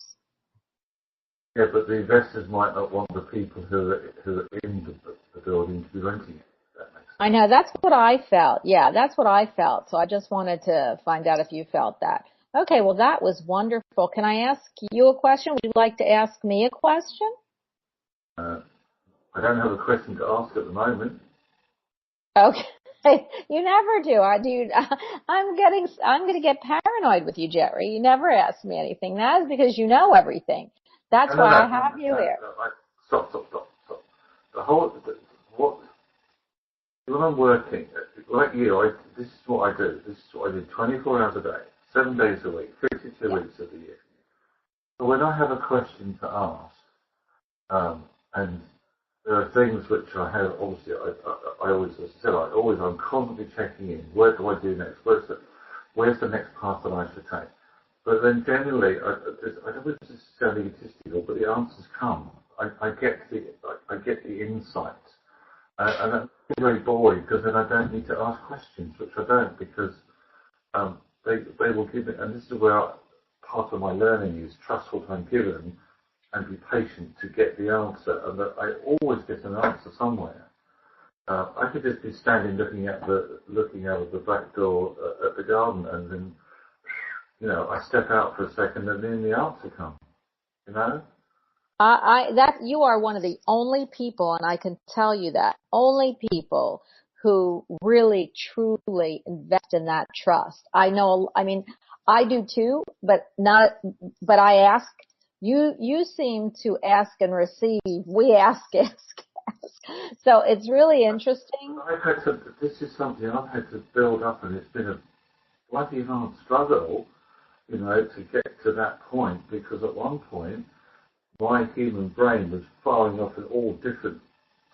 Yeah, but the investors might not want the people who are in the building to be renting it. That makes sense. I know. That's what I felt. Yeah, that's what I felt. So I just wanted to find out if you felt that. Okay. Well, that was wonderful. Can I ask you a question? Would you like to ask me a question? I don't have a question to ask at the moment. Okay. You never do. I'm going to get paranoid with you, Jerry. You never ask me anything. That is because you know everything. That's why I have you here. Stop. When I'm working, like you, this is what I do. This is what I do 24 hours a day, 7 days a week, 52 weeks of the year. So when I have a question to ask, and there are things which I have, obviously, I always, as I said, I'm constantly checking in. What do I do next? Where's the next path that I should take? But then generally, I don't know if this is sounding egotistical, but the answers come. I get the insight. And that's very boring because then I don't need to ask questions, which I don't, because they will give it. And this is where part of my learning is trust what I'm given and be patient to get the answer, and that I always get an answer somewhere. I could just be standing looking out of the back door at the garden, and then, I step out for a second, and then the answer comes. You are one of the only people, and I can tell you that, only people who really, truly invest in that trust. I know, I mean, I do too, but I ask. You seem to ask and receive. We ask. So it's really interesting. This is something I've had to build up, and it's been a bloody hard struggle, to get to that point, because at one point, my human brain was firing off in all different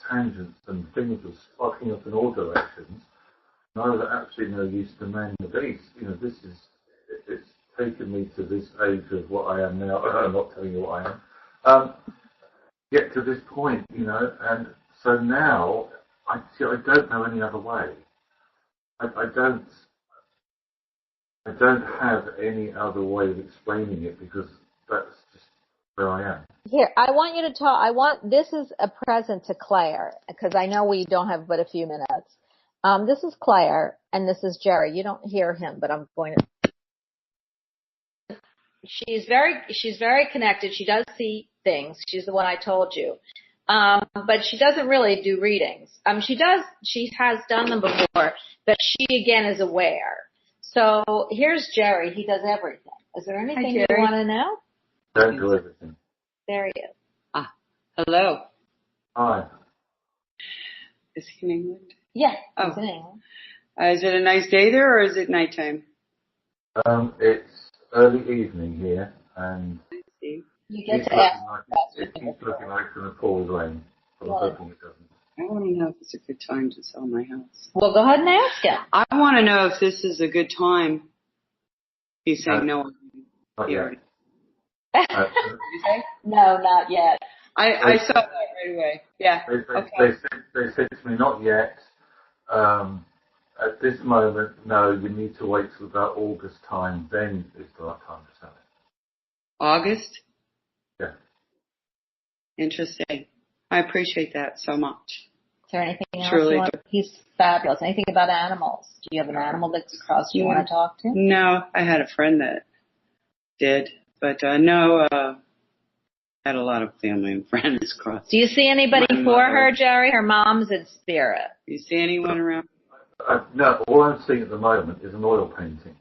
tangents, and things were sparking up in all directions, and I was absolutely no use to man the beast. It's taken me to this age of what I am now. I'm not telling you what I am. Get to this point, and so now I don't know any other way. I don't have any other way of explaining it, because that's just where I am. Here, I want you to talk. This is a present to Claire, because I know we don't have but a few minutes. This is Claire, and this is Jerry. You don't hear him, but I'm going to. She's very connected. She does see things. She's the one I told you. But she doesn't really do readings. She has done them before, but she again is aware. So here's Jerry. He does everything. Is there anything you want to know? Don't do everything. There he is. Hello. Hi. Is he in England? Yeah, he's in England. Is it a nice day there, or is it nighttime? It's early evening here, and See? You get to ask. it keeps looking like it's going to pour with rain, but I'm hoping it doesn't. I want to know if it's a good time to sell my house. Well, go ahead and ask him. I want to know if this is a good time. He's saying no. Not yet. Did you say? No, not yet. I saw that right away. Yeah. They said to me, not yet. At this moment, no, you need to wait till about August time, then is the right time to sell it. August? Yeah. Interesting. I appreciate that so much. there anything else Truly you want? He's fabulous. Anything about animals? Do you have an animal that's crossed you want to talk to? No, I had a friend that did, but no, had a lot of family and friends cross. Do you see anybody for her, Jerry? Her mom's in spirit. Do you see anyone around? No, all I'm seeing at the moment is an oil painting.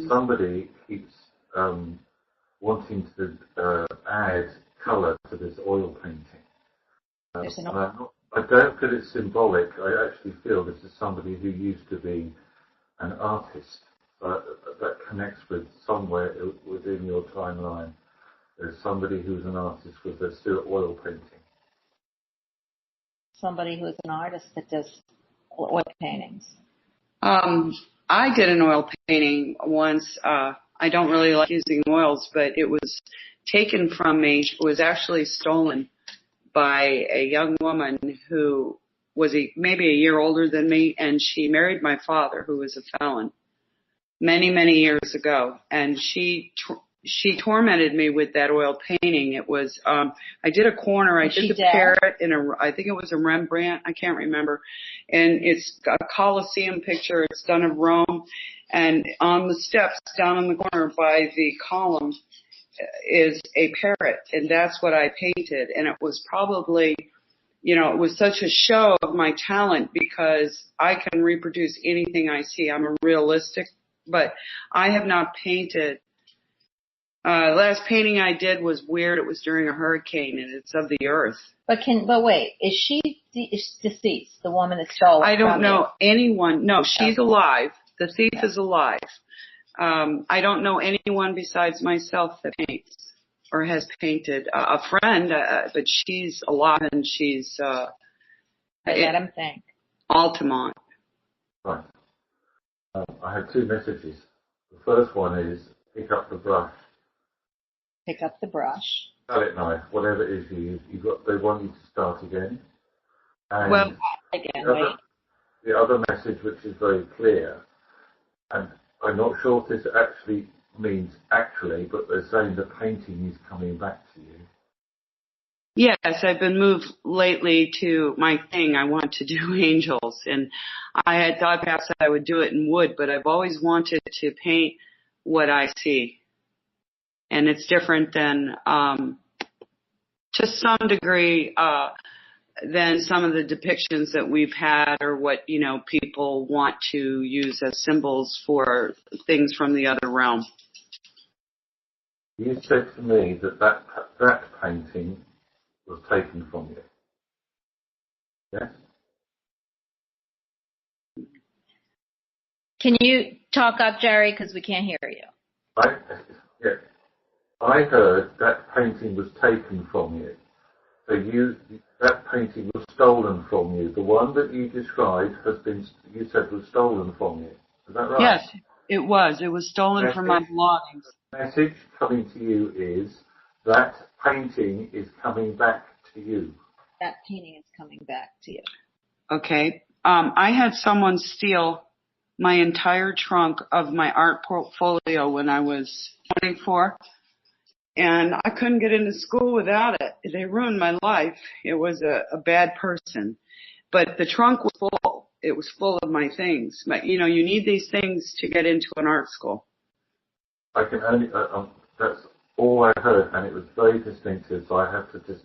Somebody keeps wanting to add colour to this oil painting. I don't feel it's symbolic. I actually feel this is somebody who used to be an artist. That connects with somewhere within your timeline. There's somebody who's an artist with their still oil painting. Somebody who's an artist that does oil paintings. I did an oil painting once. I don't really like using oils, but it was taken from me. It was actually stolen by a young woman who was maybe a year older than me, and she married my father, who was a felon, many, many years ago. And she tormented me with that oil painting. It was, I did a corner. I did the parrot I think it was a Rembrandt. I can't remember. And it's a Colosseum picture. It's done of Rome. And on the steps down in the corner by the column is a parrot. And that's what I painted. And it was probably, it was such a show of my talent because I can reproduce anything I see. I'm a realistic, but I have not painted. Last painting I did was weird. It was during a hurricane, and it's of the earth. But wait, is she deceased? The woman that stole? I don't know anyone. No, she's alive. The thief is alive. I don't know anyone besides myself that paints or has painted. A friend, but she's alive and she's. Let him think. Altamont. Right. I have two messages. The first one is pick up the brush. Pick up the brush. Palette knife, whatever it is you use, they want you to start again. And the other message, which is very clear, and I'm not sure if this actually means but they're saying the painting is coming back to you. Yes, I've been moved lately to my thing. I want to do angels, and I had thought perhaps I would do it in wood, but I've always wanted to paint what I see. And it's different than, to some degree, than some of the depictions that we've had or what, people want to use as symbols for things from the other realm. You said to me that painting was taken from you. Yes? Can you talk up, Jerry, because we can't hear you? I heard that painting was taken from you. So that painting was stolen from you. The one that you described you said was stolen from you. Is that right? Yes, it was. It was stolen from my belongings. The message coming to you is that painting is coming back to you. That painting is coming back to you. Okay. I had someone steal my entire trunk of my art portfolio when I was 24. And I couldn't get into school without it. They ruined my life. It was a bad person. But the trunk was full. It was full of my things. But, you need these things to get into an art school. I can only, that's all I heard, and it was very distinctive, so I have to just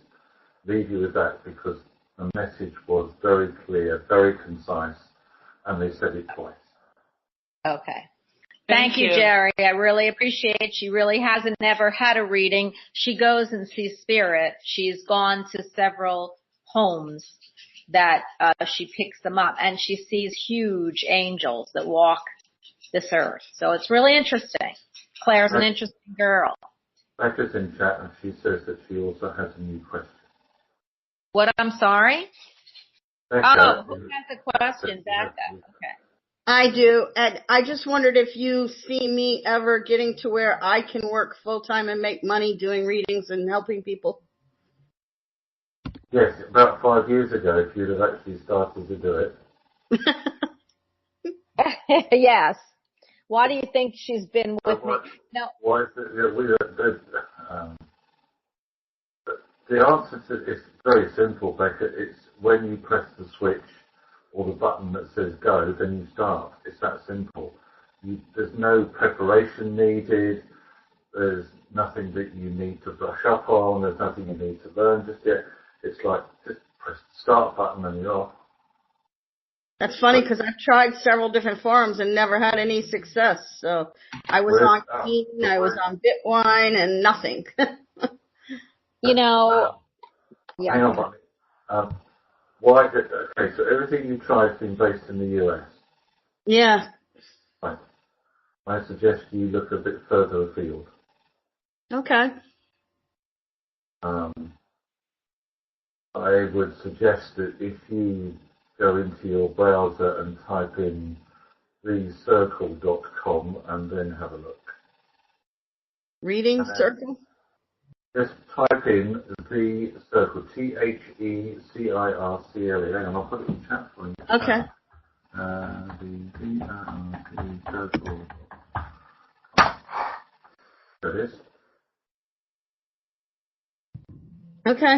leave you with that because the message was very clear, very concise, and they said it twice. Okay. Thank you, Jerry. I really appreciate it. She really hasn't never had a reading. She goes and sees spirit. She's gone to several homes that she picks them up, and she sees huge angels that walk this earth. So it's really interesting. Claire's an interesting girl. Becca's in chat, and she says that she also has a new question. What? I'm sorry? Becca, who has a question? Becca. Okay. I do, and I just wondered if you see me ever getting to where I can work full-time and make money doing readings and helping people. Yes, about 5 years ago, if you'd have actually started to do it. Yes. Why do you think she's been with me? No. Why is it, the answer to it's very simple, Becca. when you press the switch or the button that says go, then you start. It's that simple. There's no preparation needed. There's nothing that you need to brush up on. There's nothing you need to learn just yet. It's like just press the start button and you're off. That's funny because I've tried several different forums and never had any success. So I was on Keen, I was on Bitwine, and nothing. You know, yeah. Hang on, Bonnie. Why? Okay, so everything you try has been based in the US. Yeah. Right. I suggest you look a bit further afield. Okay. I would suggest that if you go into your browser and type in thecircle.com and then have a look. Reading circle? Just type in the circle, THECIRCLE. Hang on, I'll put it in chat for you. Okay. The circle. There it is. Okay.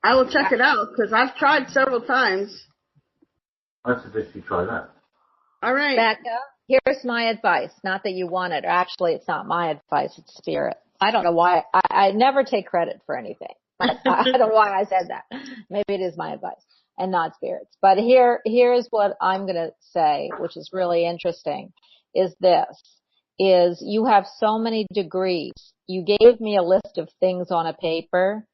I will check it out because I've tried several times. I suggest you try that. All right. Becca, here's my advice. Not that you want it. Or actually, it's not my advice. It's spirit. I don't know why. I never take credit for anything. I don't know why I said that. Maybe it is my advice and not spirits. But here's what I'm going to say, which is really interesting, is you have so many degrees. You gave me a list of things on a paper,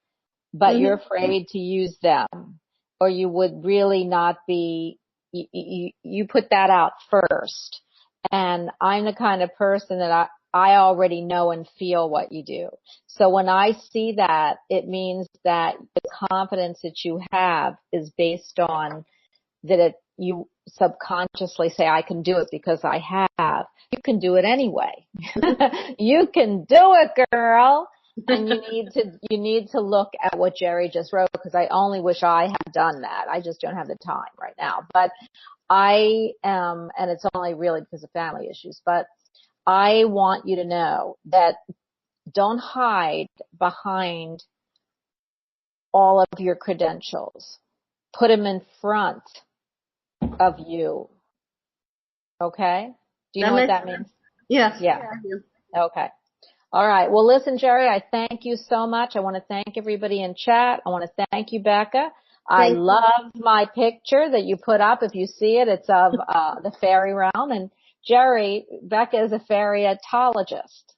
but you're afraid to use them, or you would really not be, you put that out first. And I'm the kind of person that I already know and feel what you do. So when I see that, it means that the confidence that you have is based on that you subconsciously say, I can do it because I have. You can do it anyway. You can do it, girl. And you need to look at what Jerry just wrote, because I only wish I had done that. I just don't have the time right now. But I am, and it's only really because of family issues, but I want you to know that don't hide behind all of your credentials. Put them in front of you. Okay? Do you know what that means? Yes. Yeah. Okay. All right. Well, listen, Jerry, I thank you so much. I want to thank everybody in chat. I want to thank you, Becca. I love my picture that you put up. If you see it, it's of the fairy realm. And Jerry, Becca is a fairyologist.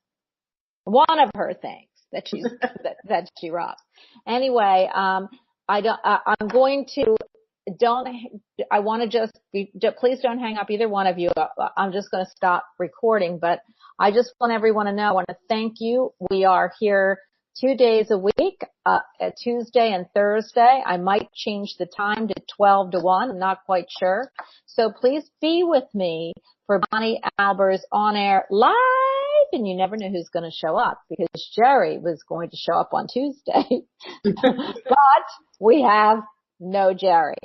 One of her things that she's that she rocks. Anyway, I'm going to I want to just please don't hang up, either one of you. I'm just going to stop recording, but I just want everyone to know, I want to thank you. We are here 2 days a week, Tuesday and Thursday. I might change the time to 12 to 1. I'm not quite sure. So please be with me for Bonnie-Albers-on-air live. And you never know who's going to show up, because Jerry was going to show up on Tuesday, but we have no Jerry.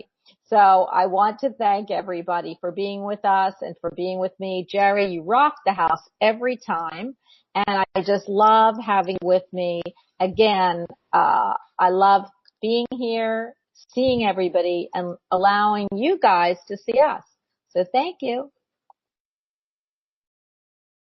So I want to thank everybody for being with us and for being with me. Jerry, you rock the house every time. And I just love having you with me. Again, I love being here, seeing everybody, and allowing you guys to see us. So thank you.